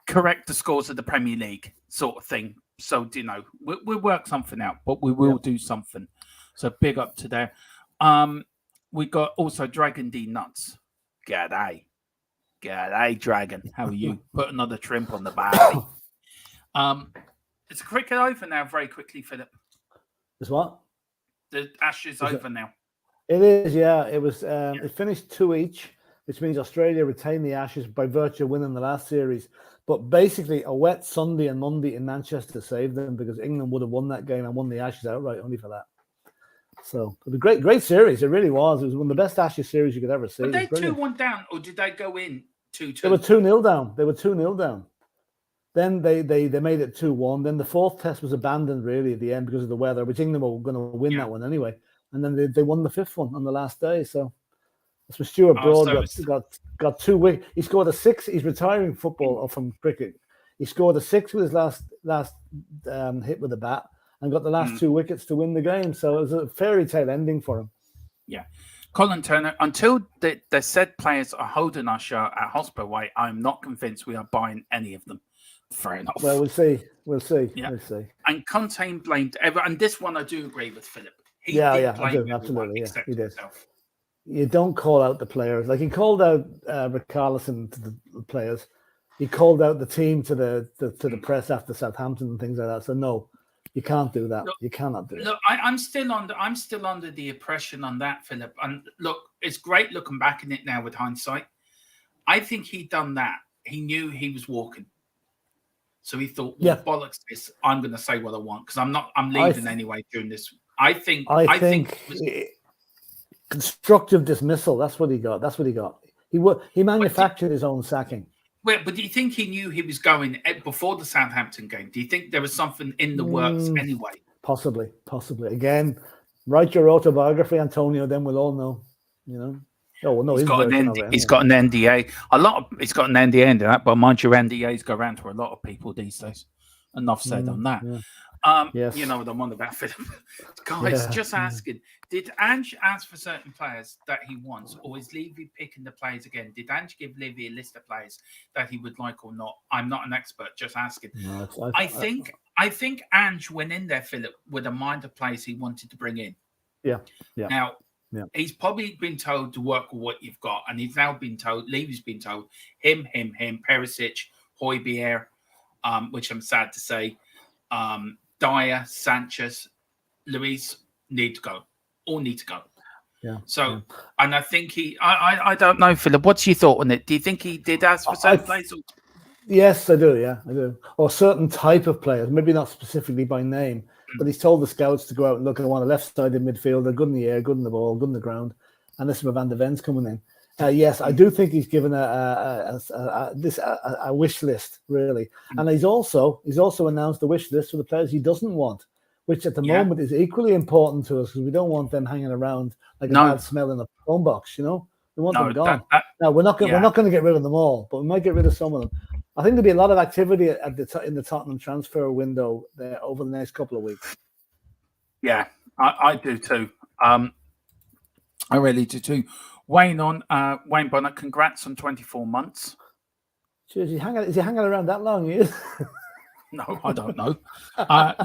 correct the scores of the Premier League sort of thing. So, you know, we'll work something out, but we will do something. So big up to there. We got also Dragon D Nuts. G'day, Dragon. How are you? Put another shrimp on the barbie. It's a cricket over now very quickly, Philip. It's what? The Ashes over now. It is, yeah. It was. It finished 2 each, which means Australia retained the Ashes by virtue of winning the last series. But basically, a wet Sunday and Monday in Manchester saved them because England would have won that game and won the Ashes outright only for that. So it was a great series. It really was. It was one of the best Ashes series you could ever see. Were they 2-1 down, or did they go in 2-2? They were 2-0 down. They were 2-0 down. Then they made it 2-1. Then the 4th test was abandoned really at the end because of the weather, which England were going to win that one anyway. And then they won the 5th one on the last day. So that's when Stuart Broad got 2 wickets. He scored a 6. He's retiring football from cricket. He scored a 6 with his last hit with the bat and got the last 2 wickets to win the game. So it was a fairy tale ending for him. Yeah. Colin Turner, until the said players are holding our shirt at Hotspur Way, I'm not convinced we are buying any of them. Fair enough. Well, we'll see. Yeah. We'll see. And Conte blamed everyone. And this one I do agree with Philip. he did play I do, with everyone absolutely, yeah, except he did. himself. You don't call out the players like he called out Richarlison to the players. He called out the team to the press after Southampton and things like that. So no, you can't do that. Look, you cannot do it. Look, I'm still under the impression on that, Philip. And look, it's great looking back in it now with hindsight. I think he'd done that. He knew he was walking. So he thought, well, bollocks this. I'm going to say what I want because I'm leaving anyway during this. I think constructive dismissal. That's what he got. He manufactured his own sacking. Well, but do you think he knew he was going before the Southampton game? Do you think there was something in the works anyway? Possibly. Again, write your autobiography, Antonio. Then we'll all know. You know. Oh well, no, he's got an NDA. He's got an NDA into that, but mind you, NDAs go around to a lot of people these days. Enough said on that. Yeah. Yes. You know what I'm on about, Philip. Guys, just asking, did Ange ask for certain players that he wants, or is Levy picking the players again? Did Ange give Levy a list of players that he would like or not? I'm not an expert, just asking. No, I think Ange went in there, Philip, with a mind of players he wanted to bring in. Yeah. Now, he's probably been told to work with what you've got, and he's now been told, Levy's been told, him, Perisic, Højbjerg, which I'm sad to say, Dyer, Sanchez, Luis need to go. All need to go. Yeah. So, and I think I don't know, Philip. What's your thought on it? Do you think he did ask for certain players? Yes, I do. Yeah, I do. Or certain type of players, maybe not specifically by name, but he's told the scouts to go out and look. I want a left-sided midfielder, good in the air, good in the ball, good in the ground, and this is where Van der Ven's coming in. Yes, I do think he's given a wish list, really, and he's also announced the wish list for the players he doesn't want, which at the moment is equally important to us because we don't want them hanging around like a bad smell in a phone box. You know, we want them gone. Now we're not going to get rid of them all, but we might get rid of some of them. I think there'll be a lot of activity in the Tottenham transfer window there over the next couple of weeks. Yeah, I do too. I really do too. Wayne Bonner, congrats on 24 months. Is he hanging around that long? No, I don't know.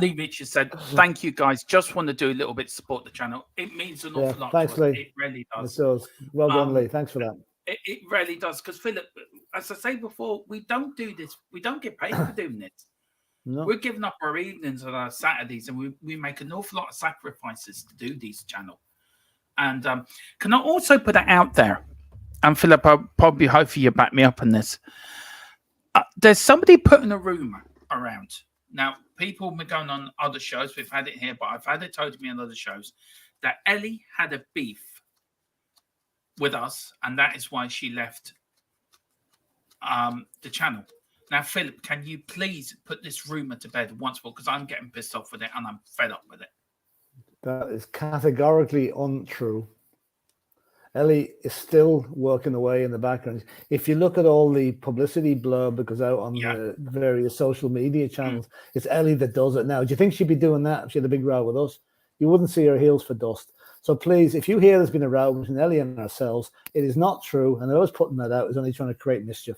Lee Richards said, thank you, guys. Just want to do a little bit to support the channel. It means an awful lot thanks, to us. Lee. It really does. It does. Well done, Lee. Thanks for that. It really does. Because, Philip, as I say before, we don't do this. We don't get paid for doing this. No. We're giving up our evenings and our Saturdays, and we make an awful lot of sacrifices to do this channel. And can I also put it out there? And Philip, hopefully you back me up on this. There's somebody putting a rumor around. Now, people have been going on other shows. We've had it here, but I've had it told to me on other shows that Ellie had a beef with us, and that is why she left the channel. Now, Philip, can you please put this rumor to bed once more? Because I'm getting pissed off with it, and I'm fed up with it. That is categorically untrue. Ellie is still working away in the background. If you look at all the publicity blurb that goes out on the various social media channels, it's Ellie that does it now. Do you think she'd be doing that if she had a big row with us? You wouldn't see her heels for dust. So please, if you hear there's been a row between Ellie and ourselves, it is not true. And I was putting that out is only trying to create mischief.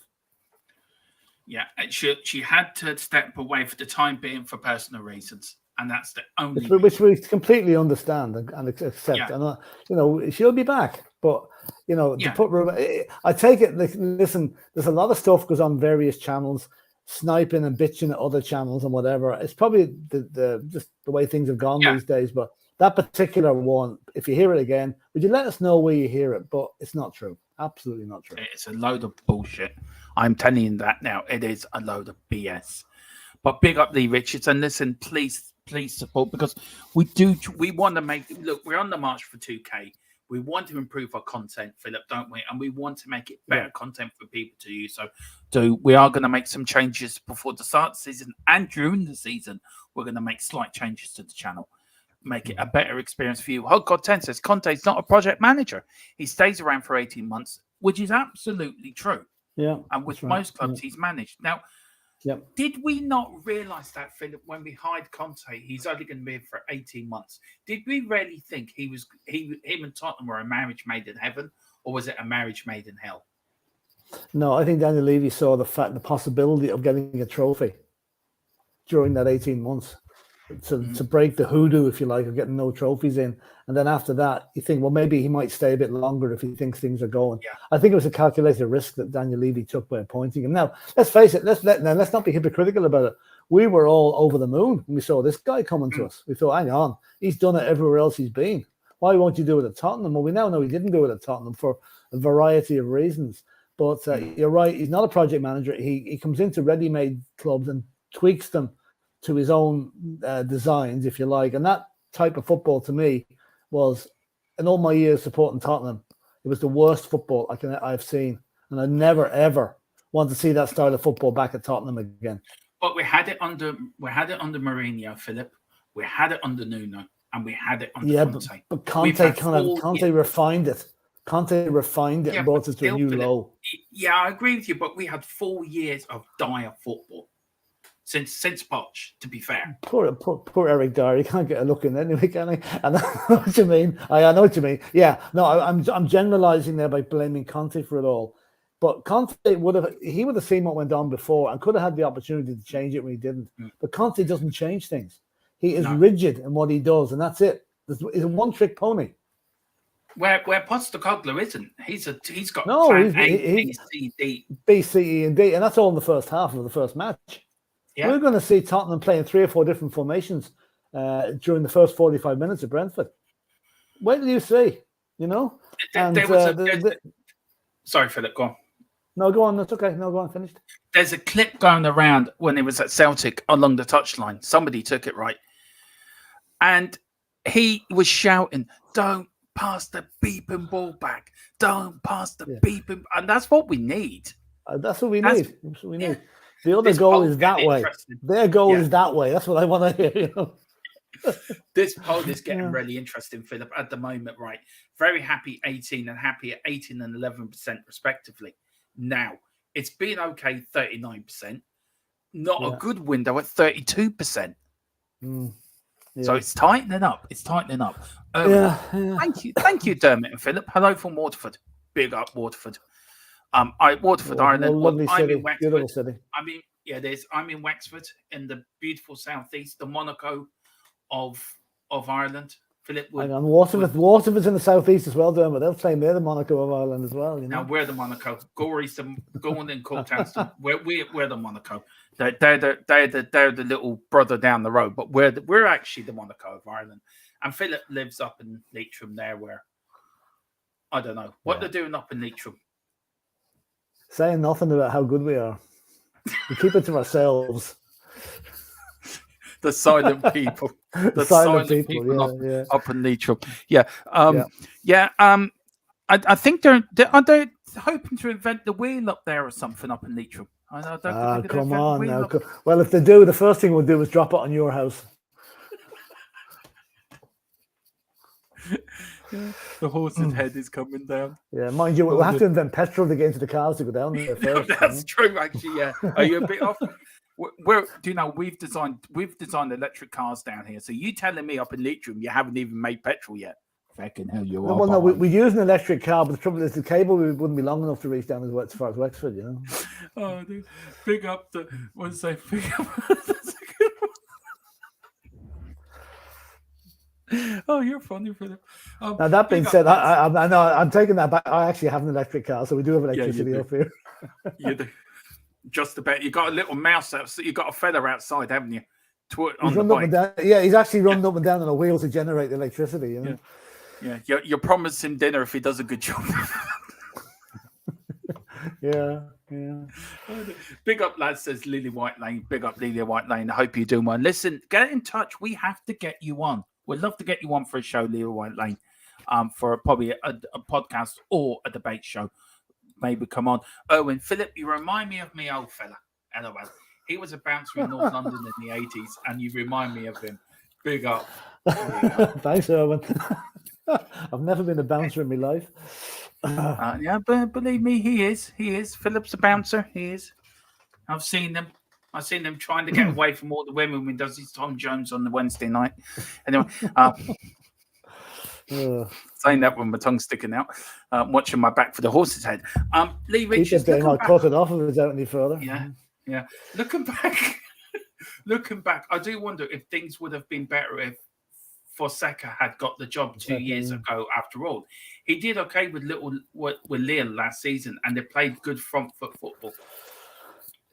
Yeah, she had to step away for the time being for personal reasons. And that's the only which we completely understand and accept. Yeah. And she'll be back. But to put, I take it. Listen, there's a lot of stuff goes on various channels, sniping and bitching at other channels and whatever. It's probably just the way things have gone these days. But that particular one, if you hear it again, would you let us know where you hear it? But it's not true. Absolutely not true. It's a load of bullshit. I'm telling you that now. It is a load of BS. But big up Lee Richards, and listen, please support, because we want to make, look, we're on the march for 2K. We want to improve our content, Philip, don't we? And we want to make it better content for people to use. So we are going to make some changes before the start of the season, and during the season, we're going to make slight changes to the channel. Make it a better experience for you. Oh, God, 10 says Conte's not a project manager. He stays around for 18 months, which is absolutely true. Yeah. And with most clubs, he's managed. Now, did we not realise that, Philip, when we hired Conte, he's only going to be here for 18 months? Did we really think him and Tottenham were a marriage made in heaven, or was it a marriage made in hell? No, I think Daniel Levy saw the possibility of getting a trophy during that 18 months. to break the hoodoo, if you like, of getting no trophies in. And then after that, you think, well, maybe he might stay a bit longer if he thinks things are going. Yeah. I think it was a calculated risk that Daniel Levy took by appointing him. Now, let's face it. Let's not be hypocritical about it. We were all over the moon when we saw this guy coming to us. We thought, hang on, he's done it everywhere else he's been. Why won't you do it at Tottenham? Well, we now know he didn't do it at Tottenham for a variety of reasons. But you're right, he's not a project manager. He comes into ready-made clubs and tweaks them to his own designs, if you like. And that type of football, to me, was, in all my years supporting Tottenham, it was the worst football I've seen. And I never, ever want to see that style of football back at Tottenham again. But we had it under Mourinho, Philip. We had it under Nuno, and we had it under Conte. But Conte refined it. Conte refined it and brought us to a new low. Yeah, I agree with you, but we had 4 years of dire football since Poch, to be fair. Poor Eric Dyer. He can't get a look in anyway, can he? And I know what you mean. I know what you mean. Yeah, no, I'm generalising there by blaming Conte for it all. But Conte would have seen what went on before and could have had the opportunity to change it when he didn't. But Conte doesn't change things. He is rigid in what he does, and that's it. He's a one-trick pony. Where Postecoglou isn't. He's got plan A, B, C, D. B, C, E, and D, and that's all in the first half of the first match. Yeah. We're going to see Tottenham playing 3 or 4 different formations during the first 45 minutes of Brentford. Wait till you see, you know. Sorry, Philip, go on. No, go on. That's okay. No, go on. Finished. There's a clip going around when it was at Celtic along the touchline. Somebody took it right. And he was shouting, "Don't pass the beeping ball back. Don't pass the beeping." And that's what we need. That's what we need. That's what we need. The other goal is that way. Their goal is that way. That's what I want to hear. You know? This poll is getting really interesting, Philip, at the moment, right? Very happy 18 and happy at 18 and 11% respectively. Now, it's been okay 39%. Not a good window at 32%. So it's tightening up. Thank you, Dermot and Philip. Hello from Waterford. Big up Waterford. Waterford, Ireland. Lovely city. I'm in Wexford. Beautiful city. I'm in Wexford in the beautiful southeast, the Monaco of Ireland. Philip, and Waterford's in the southeast as well, Dermot. They'll claim they're the Monaco of Ireland as well. You know? Now we're the Monaco. Gory's the Gorman and Cooktown. We're the Monaco. They're the little brother down the road, but we're actually the Monaco of Ireland. And Philip lives up in Leitrim there, where I don't know what they're doing up in Leitrim. Saying nothing about how good we are. We keep it to ourselves. The silent people. The silent people up in Leitrim. Yeah. I think they're hoping to invent the wheel up there or something up in Leitrim. Come on now. Well, if they do, the first thing we'll do is drop it on your house. The horse's head is coming down. Yeah, mind you, we'll have to invent petrol to get into the cars to go down there first. That's true, actually. Yeah. Are you a bit off? We've designed electric cars down here. So you telling me up in Leitrim you haven't even made petrol yet? Fucking hell, you are. Well, no, we use an electric car, but the trouble is the cable wouldn't be long enough to reach down as far as Wexford, you know. Oh, dude. Big up the. What say? Big up. Oh, you're funny, Philip. Now that being said, I know I'm taking that back. I actually have an electric car, so we do have electricity up here. You do. Just about. You got a little mouse outside. You got a feather outside, haven't you? He's run up and down. Yeah, he's actually run up and down on a wheel to generate the electricity. You know. Yeah. You're promising dinner if he does a good job. Yeah. Big up, lads, says Lily White Lane. Big up, Lily White Lane. I hope you're doing well. Listen, get in touch. We have to get you on. We'd love to get you on for a show, Lily White Lane, for probably a podcast or a debate show. Maybe come on. Owen, Philip, you remind me of me old fella. Anyway, he was a bouncer in North London in the 80s, and you remind me of him. Big up. Thanks, Owen. I've never been a bouncer in my life. But believe me, he is. Philip's a bouncer. He is. I've seen them trying to get away from all the women when he does his Tom Jones on the Wednesday night. Anyway, saying that with my tongue sticking out, watching my back for the horse's head. Lee Richards, I'll cut it off if it's out any further. Yeah. Looking back looking back, I do wonder if things would have been better if Fonseca had got the job 2 years ago. After all, he did okay with Lille last season, and they played good front foot football.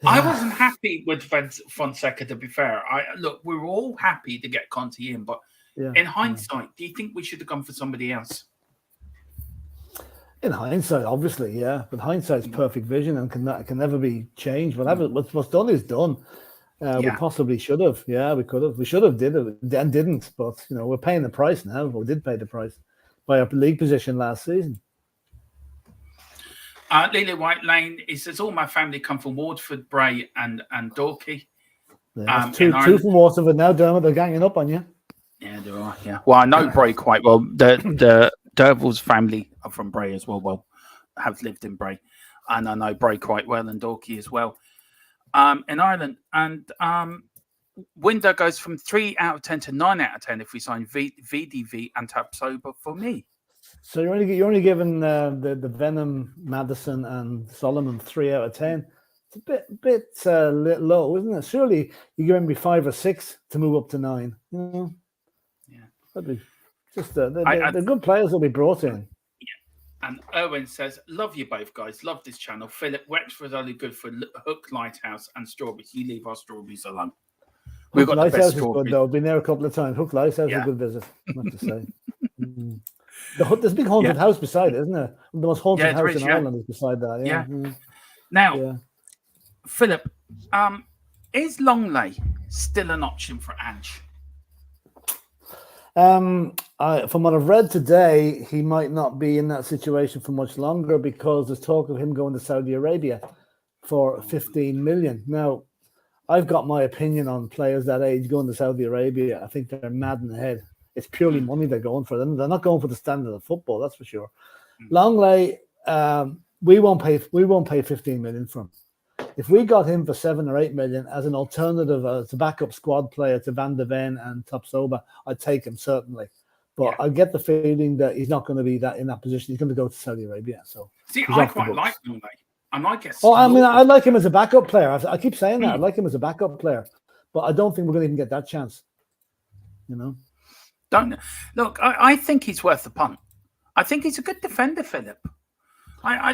Yeah. I wasn't happy with Fonseca, to be fair. Look, we were all happy to get Conte in, but in hindsight, do you think we should have gone for somebody else? In hindsight, obviously, yeah. But hindsight's perfect vision and can never be changed. What's done is done. We possibly should have. Yeah, we could have. We should have did it and didn't. But we're paying the price now. We did pay the price by our league position last season. Lily White Lane, he says, all my family come from Waterford, Bray and Dorky. Yeah, two from Waterford now, Dermot. They're ganging up on you. Yeah, they are. Yeah. Well, I know Bray quite well. The Derville's family are from Bray as well. Well, have lived in Bray, and I know Bray quite well and Dorky as well. In Ireland, and window goes from 3 out of 10 to 9 out of 10 if we sign VDV and Tapsoba for me. So you're only giving the Venom, Madison, and Solomon 3 out of 10. It's a bit low, isn't it? Surely you're giving me 5 or 6 to move up to 9. Yeah, that'd be just they're good players that we brought in. And Owen says, love you both, guys. Love this channel. Philip, Wexford's only good for Hook, Lighthouse, and strawberries. You leave our strawberries alone. We've got Lighthouse is good, though. I've been there a couple of times. Hook Lighthouse is a good visit, I have to say. There's a big haunted house beside it, isn't there? The most haunted house in Ireland is beside that. Yeah. Now, Philip, is Longley still an option for Ange? From what I've read today, he might not be in that situation for much longer because there's talk of him going to Saudi Arabia for 15 million. Now, I've got my opinion on players that age going to Saudi Arabia. I think they're mad in the head. It's purely money they're going for. They're not going for the standard of football, that's for sure. Longley, we won't pay 15 million for him. If we got him for 7 or 8 million as an alternative, as a backup squad player to Van de Ven and Tapsoba, I'd take him certainly. But I get the feeling that he's not going to be in that position. He's going to go to Saudi Arabia. So I quite like Longley. I like him as a backup player. I keep saying that. I like him as a backup player, but I don't think we're going to even get that chance. I think he's worth the punt. I think he's a good defender, Philip.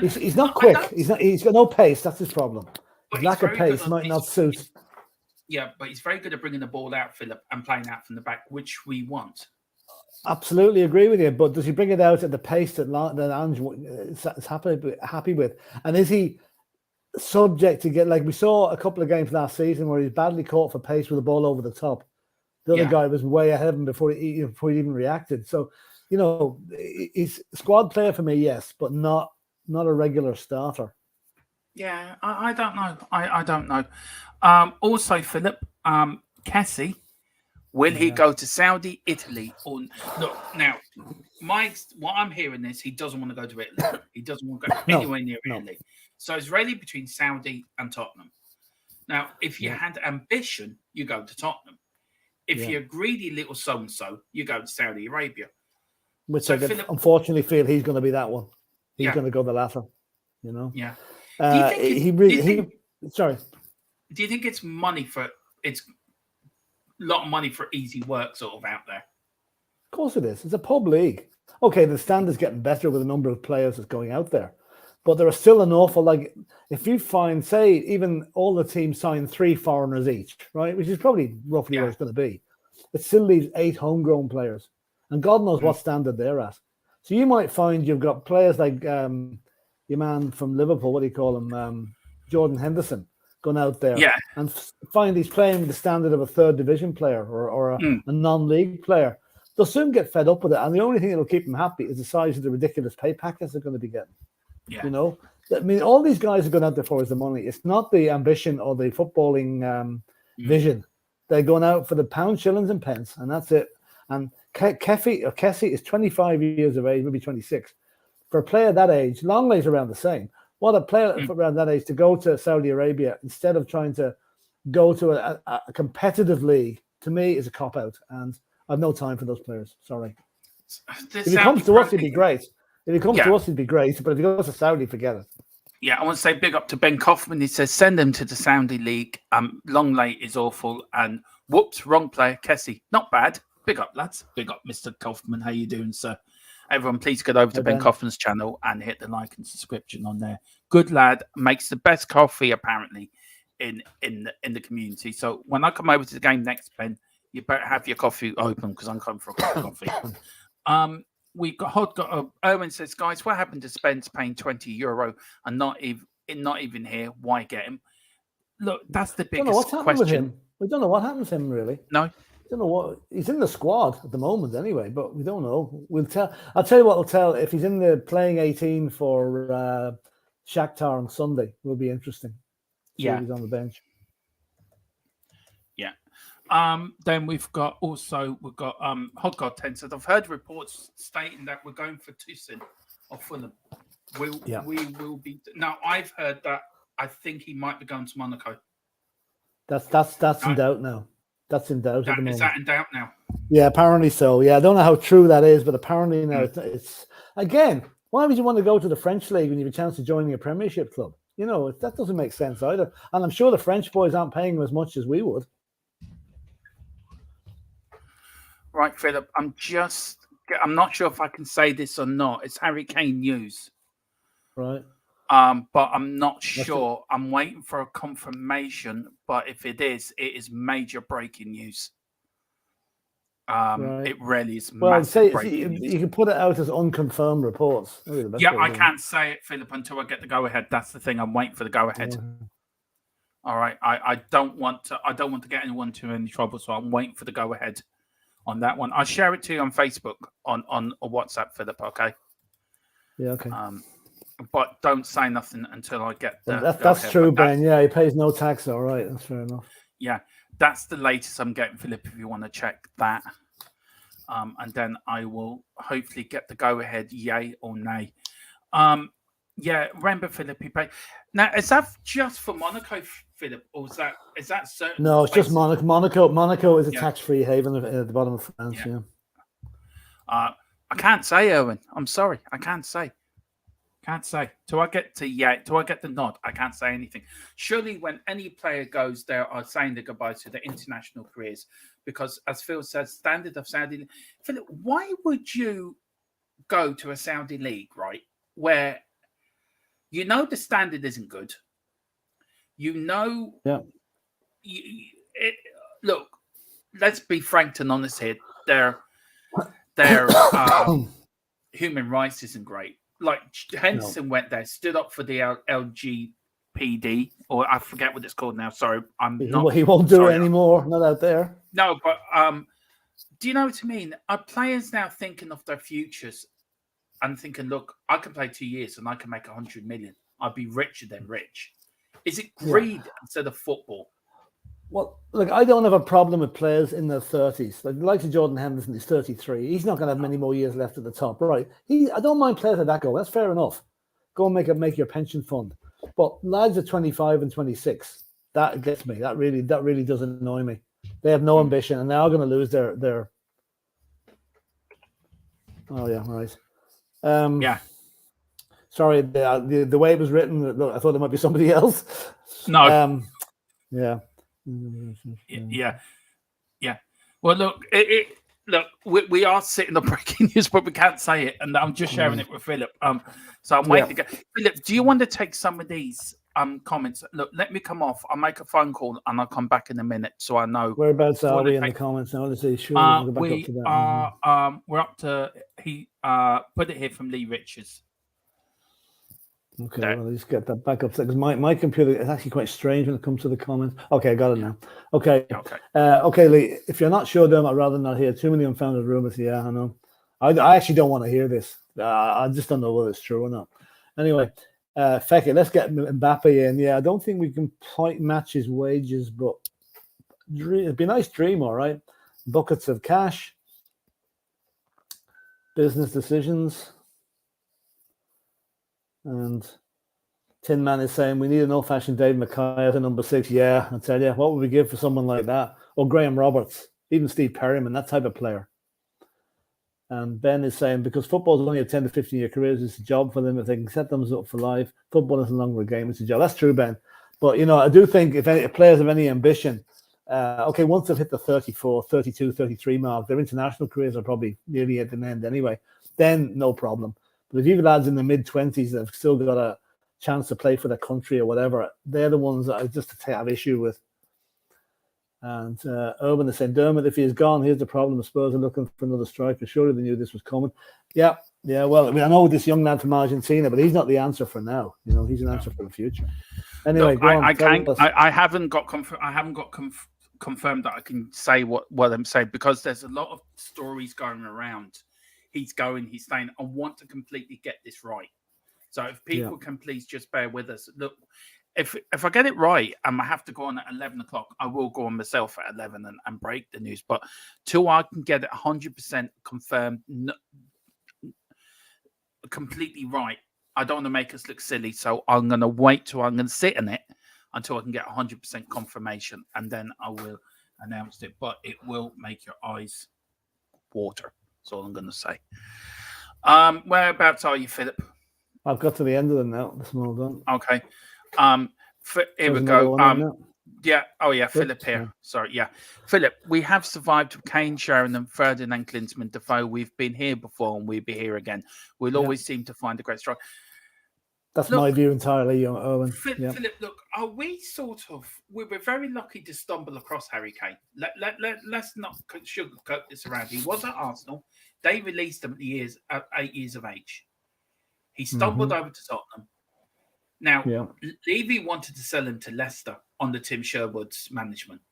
He's not quick. He's got no pace. That's his problem. His lack of pace might not suit. Yeah, but he's very good at bringing the ball out, Philip, and playing out from the back, which we want. Absolutely agree with you. But does he bring it out at the pace that Ange is happy with? And is he subject to get, like we saw a couple of games last season where he's badly caught for pace with the ball over the top? The other guy was way ahead of him before he even reacted. So, he's a squad player for me, yes, but not a regular starter. Yeah, I don't know. I don't know. Also, Philip, Cassie, will he go to Saudi, Italy, or look now? What I'm hearing is he doesn't want to go to Italy. He doesn't want to go anywhere near Italy. So it's really between Saudi and Tottenham. Now, if you had ambition, you go to Tottenham. If you're greedy little so-and-so, you go to Saudi Arabia. Which unfortunately feel he's going to be that one. He's going to go the latter, Yeah. Sorry. Do you think it's a lot of money for easy work sort of out there? Of course it is. It's a pub league. Okay, the standard's getting better with the number of players that's going out there. But there are still an awful, if you find, say, even all the teams sign 3 foreigners each, right, which is probably roughly where it's going to be, it still leaves 8 homegrown players. And God knows what standard they're at. So you might find you've got players like your man from Liverpool, what do you call him, Jordan Henderson, going out there and find he's playing with the standard of a 3rd division player or a non-league player. They'll soon get fed up with it. And the only thing that'll keep them happy is the size of the ridiculous pay packets they're going to be getting. Yeah. I mean, all these guys are going out there for is the money. It's not the ambition or the footballing vision. They're going out for the pound, shillings, and pence, and that's it. And Kessie is 25 years of age, maybe 26. For a player that age, Longley's around the same. What a player around that age to go to Saudi Arabia instead of trying to go to a competitive league, to me, is a cop-out. And I've no time for those players. Sorry. If he comes to us, he'd be great. If he comes to us, he'd be great. But if he goes to Saudi, forget it. Yeah, I want to say big up to Ben Kaufman. He says, send them to the Saudi League. Long late is awful. And whoops, wrong player. Kessie, not bad. Big up, lads. Big up, Mr. Kaufman. How you doing, sir? Everyone, please get over to Ben Kaufman's channel and hit the like and subscription on there. Good lad. Makes the best coffee, apparently, in the community. So when I come over to the game next, Ben, you better have your coffee open because I'm coming for a cup of coffee. We got Owen says, guys, what happened to Spence paying €20 and not even here? Why get him? Look, that's the biggest question. With him. We don't know what happened to him, really. No, don't know what he's in the squad at the moment, anyway. But we don't know. We'll tell. I'll tell you what. We'll tell if he's in the playing 18 for Shakhtar on Sunday. Will be interesting. Yeah, he's on the bench. Yeah. Then we've got Hot God 10 says, I've heard reports stating that we're going for Toussaint or Fulham. We will be. Now I've heard that I think he might be going to Monaco. That's in doubt now. That's in doubt at the moment. Is that in doubt now? Yeah, apparently so. Yeah, I don't know how true that is, but apparently now it's again. Why would you want to go to the French league when you have a chance of joining a Premiership club? You know, that doesn't make sense either. And I'm sure the French boys aren't paying him as much as we would. Right, Philip. I'm not sure if I can say this or not. It's Harry Kane news. Right. But I'm not sure. I'm waiting for a confirmation. But if it is major breaking news. Right. It really is. Well, you can put it out as unconfirmed reports. Yeah, I can't say it, Philip, until I get the go ahead. That's the thing. I'm waiting for the go ahead. Yeah. All right. I don't want to get anyone into any trouble, so I'm waiting for the go ahead on that one. I'll share it to you on Facebook on WhatsApp, Philip. Okay. Yeah. Okay. But don't say nothing until I get the. That's true, Ben. Yeah, he pays no tax. All right, that's fair enough. Yeah, that's the latest I'm getting, Philip. If you want to check that, and then I will hopefully get the go ahead, yay or nay. Yeah, remember, Philip, he paid. Now, is that just for Monaco, Philip, or is that certain? No, it's just Monaco. Monaco is a tax-free haven at the bottom of France. Yeah. I can't say, Owen. I'm sorry, I can't say. Can't say. Till I get the nod, I can't say anything. Surely when any player goes, they are saying their goodbyes to their international careers. Because as Phil says, standard of Saudi. Philip, why would you go to a Saudi league, right, where you know the standard isn't good? You know, look, let's be frank and honest here. Their human rights isn't great. Like Henderson went there, stood up for the LGPD, or I forget what it's called now. Sorry, He won't do it anymore. Not out there. No, but do you know what I mean? Are players now thinking of their futures and thinking, look, I can play 2 years and I can make 100 million. I'd be richer than rich. Is it greed instead of football? Well, look, I don't have a problem with players in their 30s. Like the likes of Jordan Henderson, he's 33. He's not going to have many more years left at the top, right? I don't mind players at that goal. That's fair enough. Go and make your pension fund. But lads at 25 and 26, that gets me. That really does annoy me. They have no ambition, and they are going to lose their. Oh yeah, right. Yeah. Sorry, the way it was written, look, I thought it might be somebody else. No. Yeah. Yeah. Well, look, we are sitting on breaking news, but we can't say it, and I'm just sharing it with Philip. So I'm waiting to go. Philip, do you want to take some of these comments? Look, let me come off. I'll make a phone call and I'll come back in a minute, so I know whereabouts are we in the comments now. Let's see. Sure, we're up to he put it here from Lee Richards. Okay, well, let's get that back up because my computer is actually quite strange when it comes to the comments. Okay, I got it now. Okay. Okay, Lee, if you're not sure, then I'd rather not hear too many unfounded rumors. Yeah, I know. I actually don't want to hear this. I just don't know whether it's true or not. Anyway, feck it, let's get Mbappe in. Yeah, I don't think we can quite match his wages, but it'd be a nice dream, all right. Buckets of cash, business decisions. And Tin Man is saying we need an old-fashioned Dave Mackay at number 6. Yeah, I tell you, what would we give for someone like that? Or Graham Roberts, even Steve Perryman, that type of player. And Ben is saying because football's only a 10 to 15-year careers, it's a job for them. If they can set them up for life, football is no longer a game, it's a job. That's true, Ben. But, I do think if players have any ambition, okay, once they've hit the 34, 32, 33 mark, their international careers are probably nearly at an end anyway. Then no problem. But if you've lads in the mid-20s that have still got a chance to play for their country or whatever, they're the ones that I just have issue with. And Urban is saying, Dermot, if he's gone, here's the problem. Spurs are looking for another striker. Surely they knew this was coming. Yeah. Well, I know this young lad from Argentina, but he's not the answer for now. He's an answer for the future. Anyway, look, I haven't got confirmed that I can say what I'm saying, because there's a lot of stories going around. He's going, he's staying. I want to completely get this right. So if people can please just bear with us. Look, if I get it right and I have to go on at 11 o'clock, I will go on myself at 11 and break the news. But till I can get it 100% confirmed, completely right, I don't want to make us look silly. So I'm going to wait till I'm going to sit in it until I can get 100% confirmation. And then I will announce it. But it will make your eyes water. That's all I'm going to say. Whereabouts are you, Philip? I've got to the end of them now. That's all done. Okay. Here we go. Yeah. Oh, yeah. Philip here. Sorry. Yeah. Philip, we have survived with Kane, Sharon, and Ferdinand, Klinsmann, Defoe. We've been here before and we'll be here again. We'll always seem to find a great strike. That's my view entirely, Owen. Philip, look, are we we were very lucky to stumble across Harry Kane. Let's not sugarcoat this around. He was at Arsenal. They released him at 8 years of age. He stumbled over to Tottenham. Now, Levy wanted to sell him to Leicester under Tim Sherwood's management.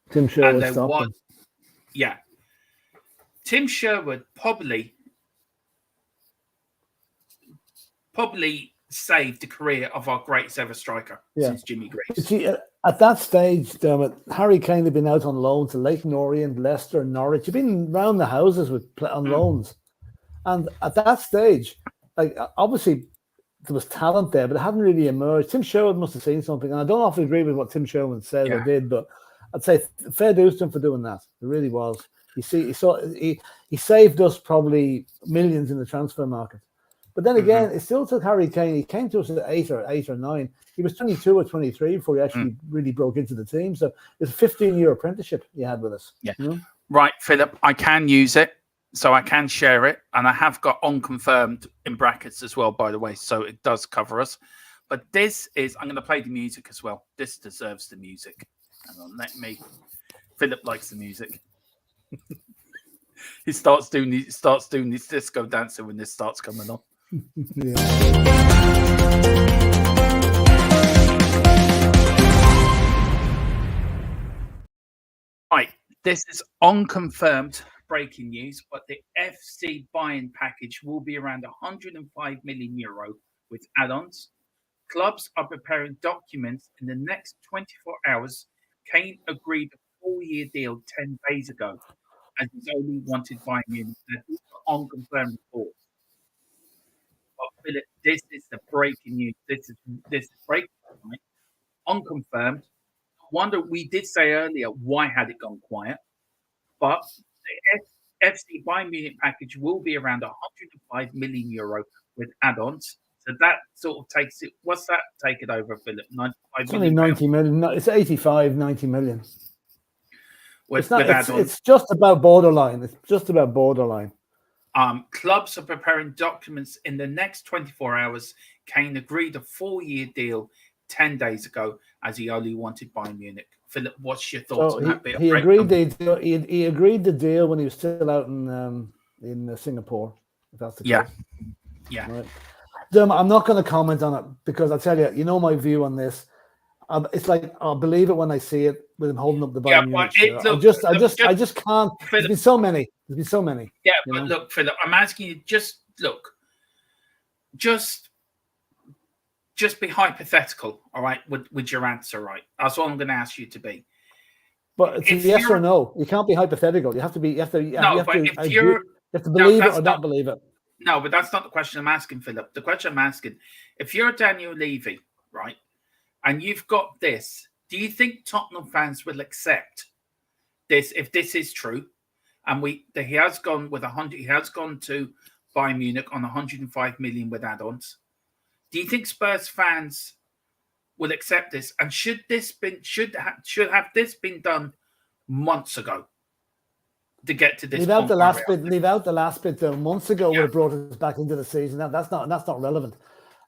Tim Sherwood stopped him. Yeah. Tim Sherwood probably saved the career of our greatest ever striker since Jimmy Greaves. See, at that stage, Dermot, Harry Kane had been out on loan to Leyton Orient, Leicester, Norwich. He'd been round the houses on loans. And at that stage, obviously there was talent there, but it hadn't really emerged. Tim Sherwood must have seen something. And I don't often agree with what Tim Sherwood said or did, but I'd say fair dues to him for doing that. It really was. He saved us probably millions in the transfer market. But then again, it still took Harry Kane. He came to us at 8 or 9. He was 22 or 23 before he actually really broke into the team. So it's a 15-year apprenticeship he had with us. Yeah. Right, Philip, I can use it. So I can share it. And I have got unconfirmed in brackets as well, by the way. So it does cover us. But this is, I'm going to play the music as well. This deserves the music. And Philip likes the music. He starts doing this disco dancing when this starts coming on. Right, this is unconfirmed breaking news, but the FC buy-in package will be around 105 million euro with add-ons. Clubs are preparing documents in the next 24 hours. Kane agreed a 4-year deal 10 days ago, as he's only wanted Bayern Munich. These are unconfirmed reports. But Philip, this is the breaking news. This is breaking news, unconfirmed. Wonder, we did say earlier, why had it gone quiet? But the FC Bayern Munich package will be around 105 million euro with add-ons. So that sort of takes it. What's that take it over, Philip? 95 it's only 90 million. No, it's 85, 90 million. It's just about borderline. It's just about borderline. Clubs are preparing documents in the next 24 hours. Kane agreed a 4-year deal 10 days ago, as he only wanted Bayern Munich. Philip, what's your thoughts on that bit? He agreed the deal when he was still out in Singapore. If that's the case. Yeah. Right. I'm not going to comment on it because I tell you, my view on this. It's like I'll believe it when I see it with him holding up the Bayern Munich. I just can't. Philip, there's been so many. Yeah, but look, Philip, I'm asking you. Just be hypothetical, all right? With your answer, right? That's all I'm going to ask you to be. But it's yes or no. You can't be hypothetical. You have to be. You have to believe it or not believe it. No, but that's not the question I'm asking, Philip. The question I'm asking: if you're Daniel Levy, right? And you've got this. Do you think Tottenham fans will accept this if this is true? and he has gone with 100. He has gone to Bayern Munich on 105 million with add-ons. Do you think Spurs fans will accept this? And should have this been done months ago to get to this? Leave out the last bit. Though months ago would have brought us back into the season. That's not relevant.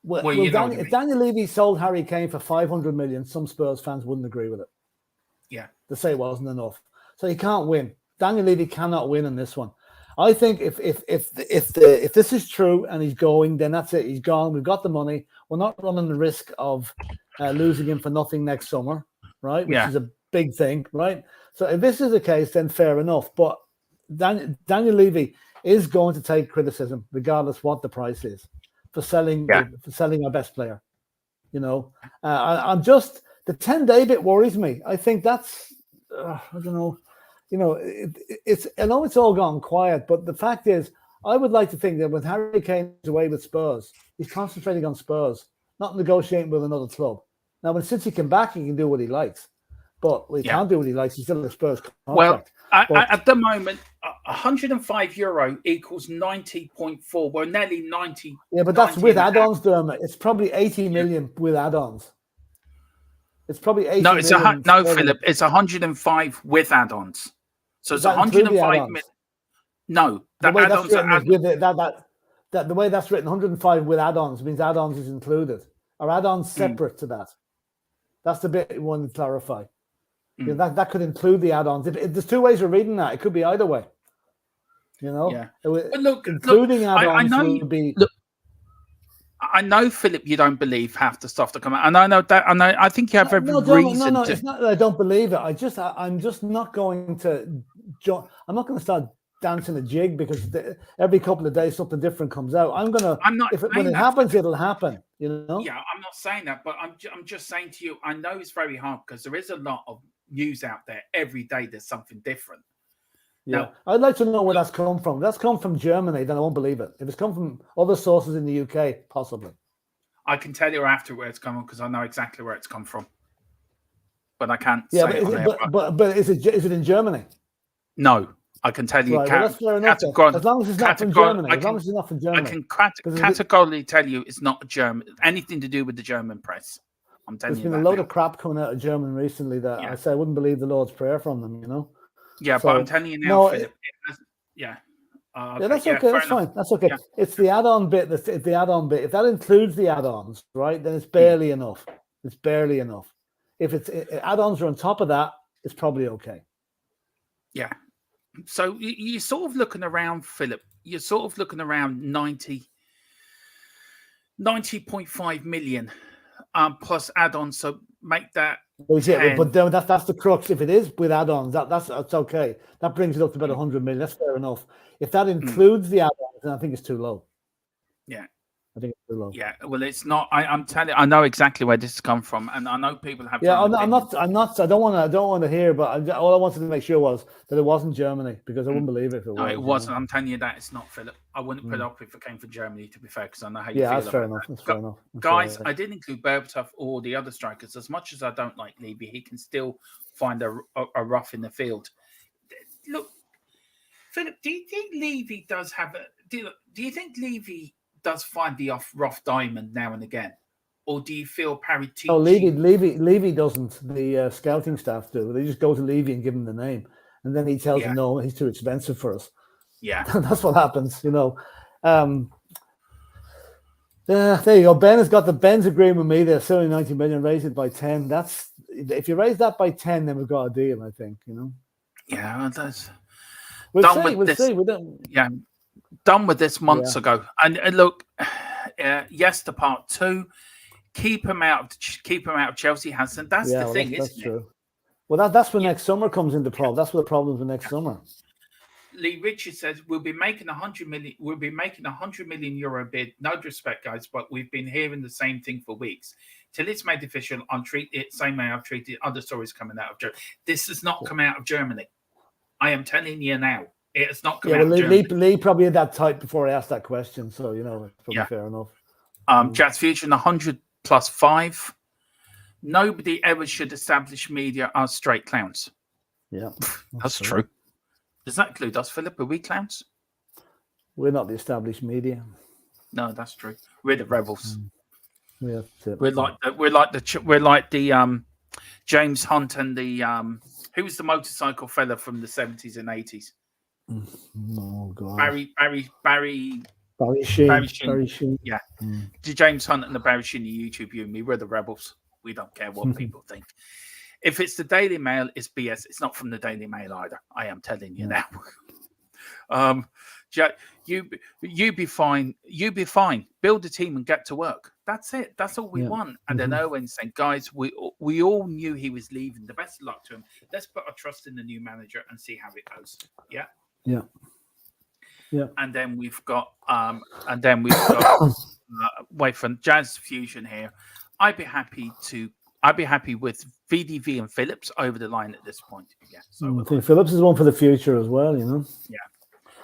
If Daniel Levy sold Harry Kane for 500 million, some Spurs fans wouldn't agree with it. Yeah, to say it wasn't enough. So he can't win. Daniel Levy cannot win in this one. I think if this is true and he's going, then that's it. He's gone. We've got the money. We're not running the risk of losing him for nothing next summer, right? Which is a big thing, right? So if this is the case, then fair enough. But Daniel Levy is going to take criticism, regardless what the price is, for selling our best player. You know, I'm just the 10-day bit worries me. I think that's I don't know. You know, I know it's all gone quiet, but the fact is, I would like to think that when Harry Kane is away with Spurs, he's concentrating on Spurs, not negotiating with another club. Now, when City come back, he can do what he likes, but he can't do what he likes. He's still in the Spurs contract. Well, at the moment, €105 equals 90.4. Well, nearly 90. Yeah, but that's with add-ons, Dermot. It's probably 80 million with add-ons. It's probably 80 million. No, Philip. It's 105 with add-ons. So it's 105 million. No, the way that's written the way that's written, 105 with add-ons means add-ons is included. Are add-ons separate to that? That's the bit we want to clarify. You know, that could include the add-ons. If there's two ways of reading that. It could be either way. You know, but including add-ons would be. I know, Philip, you don't believe half the stuff that come out, and I know that. And I think you have every reason. No, it's not that I don't believe it. I'm just not going to. I'm not going to start dancing a jig because every couple of days something different comes out. When it happens, it'll happen. You know. Yeah, I'm not saying that, but I'm just saying to you. I know it's very hard because there is a lot of news out there every day. There's something different. Yeah, now, I'd like to know where that's come from. If that's come from Germany, then I won't believe it. If it's come from other sources in the UK, possibly. I can tell you after where it's come from because I know exactly where it's come from, but I can't. Yeah, but is it in Germany? No, I can tell you. Right, well, that's fair enough. As long as it's not from Germany. I can categorically tell you it's not German. Anything to do with the German press. I'm telling you. There's been a load of crap coming out of German recently that I say I wouldn't believe the Lord's Prayer from them. You know. Yeah, so, but I'm telling you now, Philip, that's okay. That's fine. That's okay. Yeah. It's the add-on bit. It's the add-on bit. If that includes the add-ons, right, then it's barely enough. It's barely enough. If add-ons are on top of that, it's probably okay. Yeah. So you're sort of looking around, Philip. You're sort of looking around 90.5 million plus add-ons. So make that. But then that's the crux. If it is with add-ons, that's okay. That brings it up to about 100 million. That's fair enough. If that includes the add-ons, then I think it's too low. Yeah, I think it's too low. Yeah, well, it's not. I'm telling you, I know exactly where this has come from, and I know people have. Yeah, I'm not. I don't want to hear, but all I wanted to make sure was that it wasn't Germany because I wouldn't believe it if it was. No, it wasn't. I'm telling you that it's not, Philip. I wouldn't put up if it came from Germany. To be fair, because I know how you feel. That's fair enough. That's fair enough. Guys, I didn't include Berbatov or the other strikers. As much as I don't like Levy, he can still find a rough in the field. Look, Philip, do you think Levy does have a? Do you think Levy does find the rough diamond now and again, or do you feel Paratici? Oh, Levy doesn't. The scouting staff do. They just go to Levy and give him the name, and then he tells them no, he's too expensive for us. Yeah, that's what happens. You know. There you go. Ben's agreeing with me. They're selling 90 million. Raise it by 10. That's if you raise that by 10, then we've got a deal. I think. You know. Yeah, that's. We'll see. Yeah. Done with this months ago, and look, yes, to part 2, keep him out of Chelsea. Hansen, that's the thing, that's true. It? Well, that's when next summer comes into problem. That's what the problem for next summer. Lee Richards says we'll be making 100 million. We'll be making €100 million bid. No disrespect, guys, but we've been hearing the same thing for weeks. Till it's made official, I'll treat it same way I've treated other stories coming out of Germany. This has not come out of Germany. I am telling you now. It's not come out. Lee probably had that type before I asked that question, so you know it's probably fair enough. Jazz Future 100 plus 5. Nobody ever should establish media as straight clowns. Yeah, that's true. Does that include us, Philip? Are we clowns? We're not the established media. No, that's true. We're the rebels. Yeah, we're like the James Hunt and the who was the motorcycle fella from the 70s and 80s? Oh God, Barry Sheen. Yeah, the James Hunt and the Barry Sheen YouTube. You and me, we're the rebels. We don't care what people think. If it's the Daily Mail, it's BS. It's not from the Daily Mail either. I am telling you now. You be fine. You be fine. Build a team and get to work. That's it. That's all we want. And then Owen saying, guys, we all knew he was leaving. The best of luck to him. Let's put our trust in the new manager and see how it goes. Yeah. And then we've got wait for Jazz Fusion here. I'd be happy with VDV and Phillips over the line at this point. Yeah. So I think Phillips is one for the future as well, Yeah.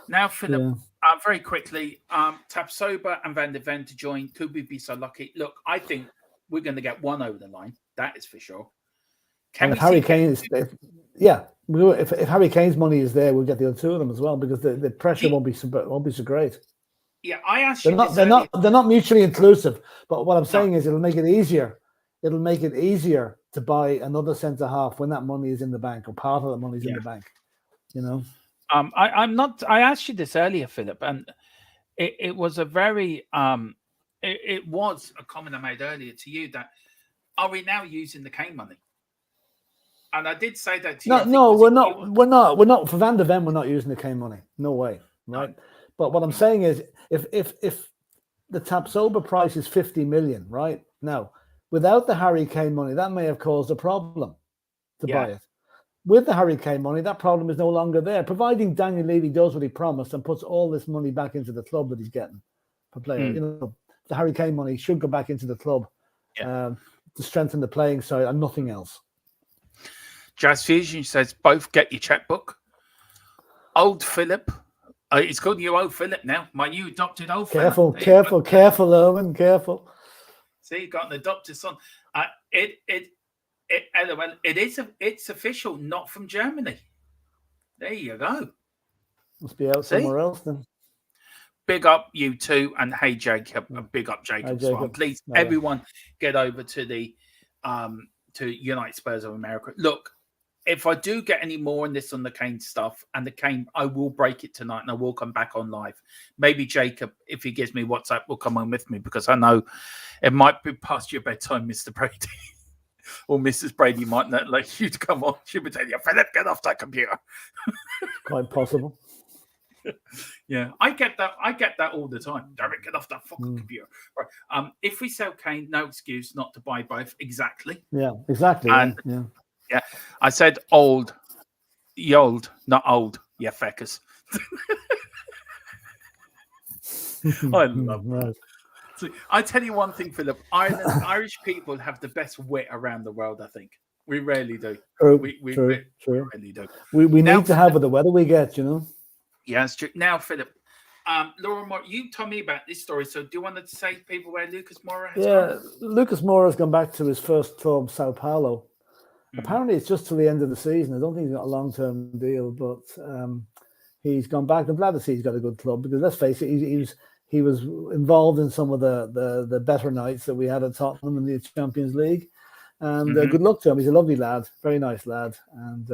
Now, Philip, very quickly, Tapsoba and Van der Ven to join. Could we be so lucky? Look, I think we're going to get one over the line. That is for sure. If Harry Kane if Harry Kane's money is there, we'll get the other two of them as well, because the pressure won't be so great. Yeah, I asked you. They're not mutually inclusive. But what I'm saying is, it'll make it easier. It'll make it easier to buy another centre half when that money is in the bank, or part of the money is in the bank. I'm not. I asked you this earlier, Philip, and it was a very it was a comment I made earlier to you, that are we now using the Kane money? And I did say that to you. No, we're not for Van der Ven. We're not using the Kane money. No way, right? No. But what I'm saying is, if the Tapsoba price is 50 million, right now, without the Harry Kane money, that may have caused a problem to buy it. With the Harry Kane money, that problem is no longer there, providing Daniel Levy does what he promised and puts all this money back into the club that he's getting per player. The Harry Kane money should go back into the club to strengthen the playing side and nothing else. Jazz Fusion says, both get your checkbook. Old Philip. It's called you Old Philip now. My new adopted old Careful, Philip. Careful, Owen, careful. See, you got an adopted son. It's official, not from Germany. There you go. Must be out somewhere else then. Big up you two, and hey Jacob, big up Jacob as well. Please, everyone, get over to the to United Spurs of America. Look, if I do get any more on this on the Kane stuff and the Kane, I will break it tonight and I will come back on live. Maybe Jacob, if he gives me WhatsApp, will come on with me, because I know it might be past your bedtime, Mr. Brady. Or Mrs. Brady might not like you to come on. She would tell you, Philip, get off that computer. Quite possible. Yeah, I get that all the time. Derek, get off that fucking computer. Right. If we sell Kane, no excuse not to buy both. Exactly. Yeah, exactly. And yeah, I said old, not old. Yeah, feckers. I love that. So, I tell you one thing, Philip. Irish people have the best wit around the world. I think we rarely do. True. We true. rarely do. We need to have with the weather we get, Yeah, it's true. Now, Philip, Laura Moore, you told me about this story. So, do you want to say to people where Lucas Moura has gone? Lucas Moura has gone back to his first club, Sao Paulo. Apparently, it's just till the end of the season. I don't think he's got a long-term deal, but he's gone back. I'm glad to see he's got a good club, because let's face it, he was involved in some of the better nights that we had at Tottenham in the Champions League. And good luck to him. He's a lovely lad, very nice lad, and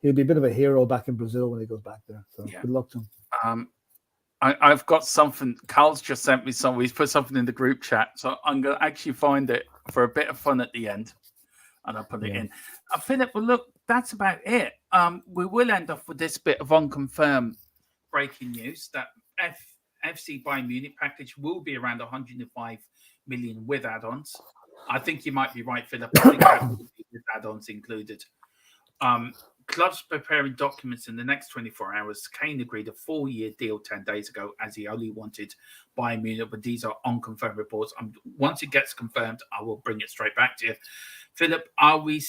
he'll be a bit of a hero back in Brazil when he goes back there. So good luck to him. I've got something. Carl's just sent me something. He's put something in the group chat, so I'm going to actually find it for a bit of fun at the end, and I'll put it in. Philip, well, look, that's about it. We will end off with this bit of unconfirmed breaking news that FC Bayern Munich package will be around 105 million with add-ons. I think you might be right, Philip. I think that will be with add-ons included. Clubs preparing documents in the next 24 hours. Kane agreed a 4-year deal 10 days ago, as he only wanted Bayern Munich, but these are unconfirmed reports. Once it gets confirmed, I will bring it straight back to you. Philip, are we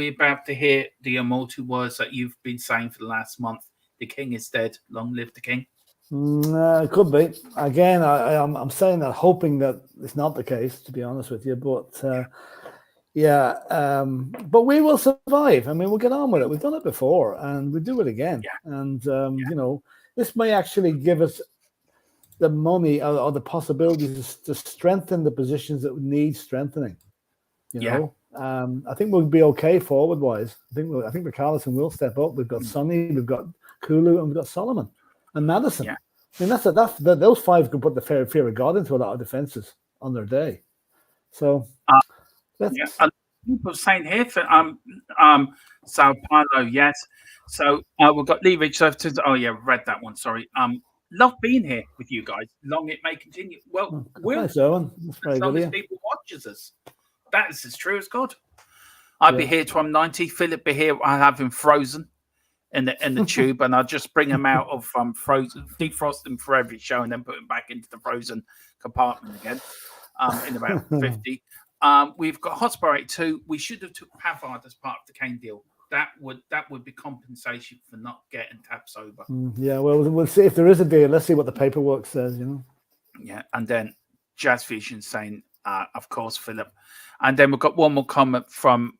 about to hear the immortal words that you've been saying for the last month? The king is dead. Long live the king. It could be. Again, I'm saying that hoping that it's not the case, to be honest with you. But Yeah, but we will survive. I mean, we'll get on with it. We've done it before, and we'll do it again. Yeah. And you know, this may actually give us the money or the possibilities to strengthen the positions that need strengthening. You know, I think we'll be okay forward wise. I think Richarlison will step up. We've got Sonny, we've got Kulu, and we've got Solomon and Madison. Yeah. I mean, those five can put the fear of God into a lot of defenses on their day. So. People saying here for Sao Paulo, yes. So we've got Lee Richarlison. Oh yeah, read that one. Sorry. Love being here with you guys. Long it may continue. Well, thanks, Owen. That's very as long good, as people watches us, that is as true as God. I'd be here till I'm 90. Philip be here. I have him frozen in the tube, and I'll just bring him out of frozen, defrost him for every show, and then put him back into the frozen compartment again. In about 50. We've got Hotspur 82. We should have took Pavard as part of the Kane deal. That would be compensation for not getting taps over. Yeah, well, we'll see if there is a deal. Let's see what the paperwork says, you know. Yeah, and then Jazz Fusion saying, of course, Philip. And then we've got one more comment from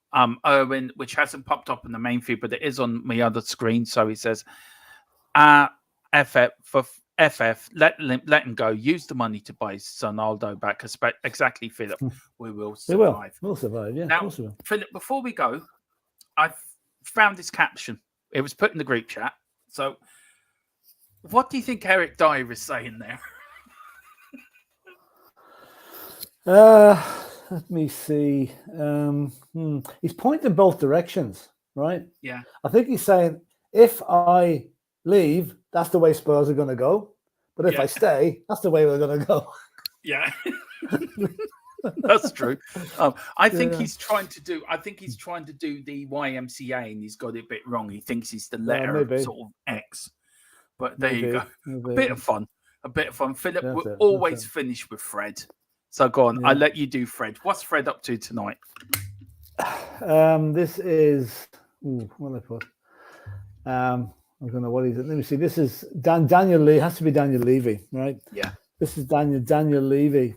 Erwin, which hasn't popped up in the main feed, but it is on my other screen. So he says, FF, let him go. Use the money to buy Sonaldo back. Exactly, Philip. We will survive. We'll survive, yeah. Now, Philip, before we go, I found this caption. It was put in the group chat. So, what do you think Eric Dyer is saying there? Let me see. He's pointing both directions, right? Yeah. I think he's saying, if I leave, that's the way Spurs are going to go. But if I stay, that's the way we're going to go. Yeah. That's true. I think he's trying to do. I think he's trying to do the YMCA, and he's got it a bit wrong. He thinks he's the letter sort of X. But there you go. A bit of fun. Philip, we'll always finish with Fred. So go on. I'll let you do Fred. What's Fred up to tonight? This is. What did I put? I don't know what he's. Let me see. This is Daniel Levy. Has to be Daniel Levy, right? Yeah. This is Daniel Levy.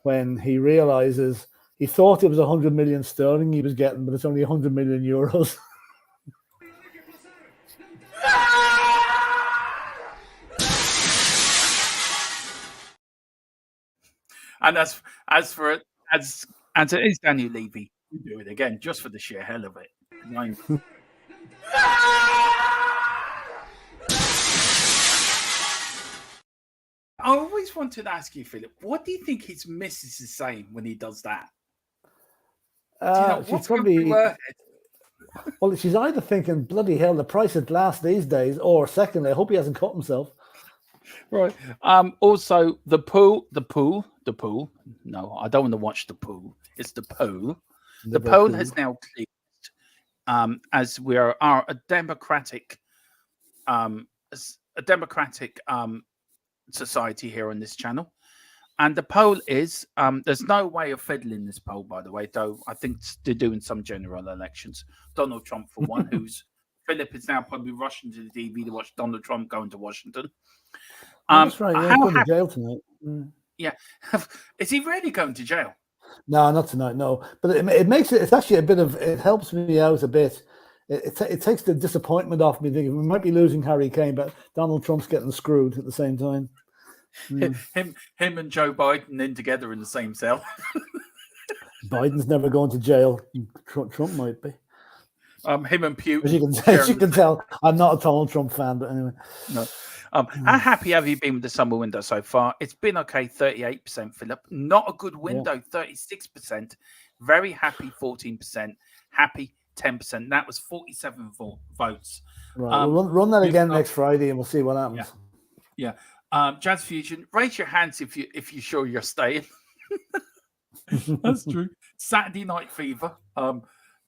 When he realizes he thought it was 100 million sterling he was getting, but it's only 100 million euros. And as it is Daniel Levy, we do it again just for the sheer hell of it. I always wanted to ask you, Philip, what do you think his missus is saying when he does that? She's probably. Well, she's either thinking, bloody hell, the price of glass these days, or secondly, I hope he hasn't cut himself. Right. Also, the pool. No, I don't want to watch the pool. It's the pool. The poll has now cleared, as we are a democratic, society here on this channel. And the poll is, there's no way of fiddling this poll, by the way, though I think they're doing some general elections. Donald Trump, for one, Philip is now probably rushing to the TV to watch Donald Trump going to Washington. That's right. Yeah, going to jail tonight. Yeah. Is he really going to jail? No, not tonight, no. But it makes it, it's actually a bit of, it helps me out a bit. It takes the disappointment off me thinking we might be losing Harry Kane, but Donald Trump's getting screwed at the same time. Him and Joe Biden in together in the same cell. Biden's never going to jail. Trump might be. Him and Putin. As you can tell, I'm not a Donald Trump fan, but anyway. No. How happy have you been with the summer window so far? It's been okay, 38%, Philip. Not a good window, 36%. Very happy, 14%. Happy, 10%. That was 47 votes. Right, we'll run that again next Friday, and we'll see what happens. Yeah. Jazz Fusion, raise your hands if you're sure you're staying. That's true. Saturday Night Fever.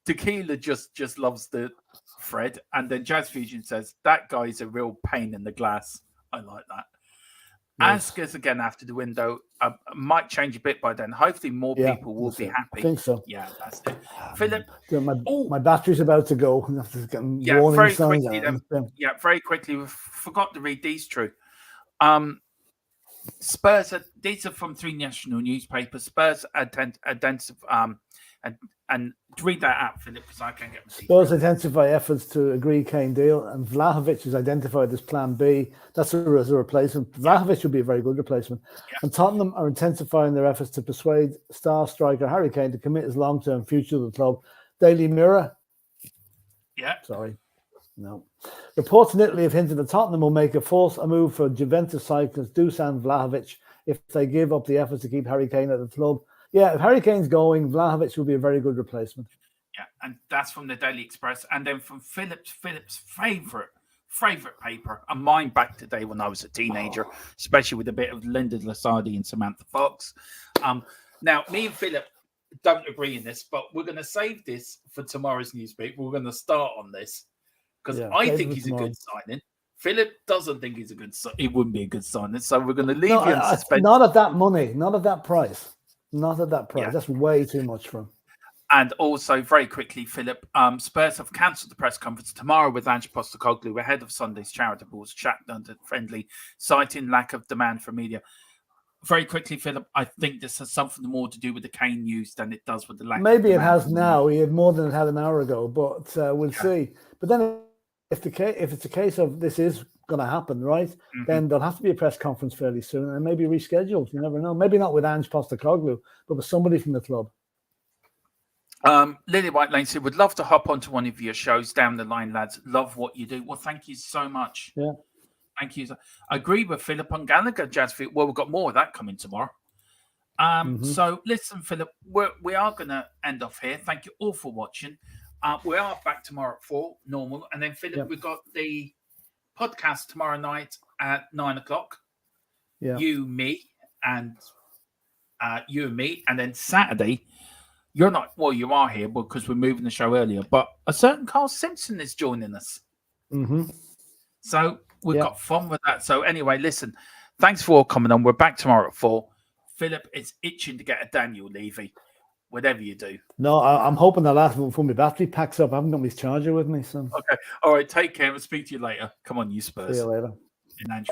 Tequila just loves the Fred, and then Jazz Fusion says that guy's a real pain in the glass. I like that. Yes. Ask us again after the window. Might change a bit by then. Hopefully, more people will be happy. I think so. Yeah, that's it. Philip, my battery's about to go. Very quickly. Very quickly. We forgot to read these. True. Spurs, these are from 3 national newspapers. Spurs and read that out, Philip, because I can't get my Spurs intensify efforts to agree Kane deal, and Vlahovic is identified as Plan B. That's a replacement. Vlahovic would be a very good replacement. Yeah. And Tottenham are intensifying their efforts to persuade star striker Harry Kane to commit his long-term future to the club. Daily Mirror. Yeah. Sorry. No. Reports in Italy have hinted that Tottenham will make a move for Juventus cyclist Dusan Vlahovic if they give up the efforts to keep Harry Kane at the club. Yeah, if Harry Kane's going, Vlahovic will be a very good replacement. Yeah, and that's from the Daily Express. And then from Philip's favourite paper, and mine back today when I was a teenager, especially with a bit of Linda Lasardi and Samantha Fox. Now, me and Philip don't agree in this, but we're going to save this for tomorrow's Newsbeat. We're going to start on this because I think he's a good signing. Philip doesn't think he's a good signing. It wouldn't be a good signing. So we're going to leave you in suspense. Not at that money, not at that price. Not at that price. Yeah. That's way too much for him. And also, very quickly, Philip, Spurs have cancelled the press conference tomorrow with Ange Postecoglou ahead of Sunday's charitable chat under friendly, citing lack of demand for media. Very quickly, Philip, I think this has something more to do with the Kane news than it does with the lack. Maybe it has now. He had more than it had an hour ago, but we'll see. But then, if it's a case of this is going to happen, right? Then there'll have to be a press conference fairly soon, and maybe rescheduled. You never know. Maybe not with Ange Postecoglou, but with somebody from the club. Lily White Lane said, would love to hop onto one of your shows down the line, lads. Love what you do. Well, thank you so much. Yeah. Thank you. I agree with Philip on Gallagher, Jazzfit. Well, we've got more of that coming tomorrow. So listen, Philip, we are going to end off here. Thank you all for watching. We are back tomorrow at 4, normal. And then, Philip, we've got the podcast tomorrow night at 9 o'clock. Yeah. You, me. And then Saturday, you're not, well, you are here because we're moving the show earlier, but a certain Carl Simpson is joining us. So we've got fun with that. So anyway, listen, thanks for all coming on. We're back tomorrow at 4. Philip is itching to get a Daniel Levy, whatever you do. No, I'm hoping the last one before my battery packs up. I haven't got my charger with me. So okay. All right. Take care. We'll speak to you later. Come on, you Spurs. See you later. In Ange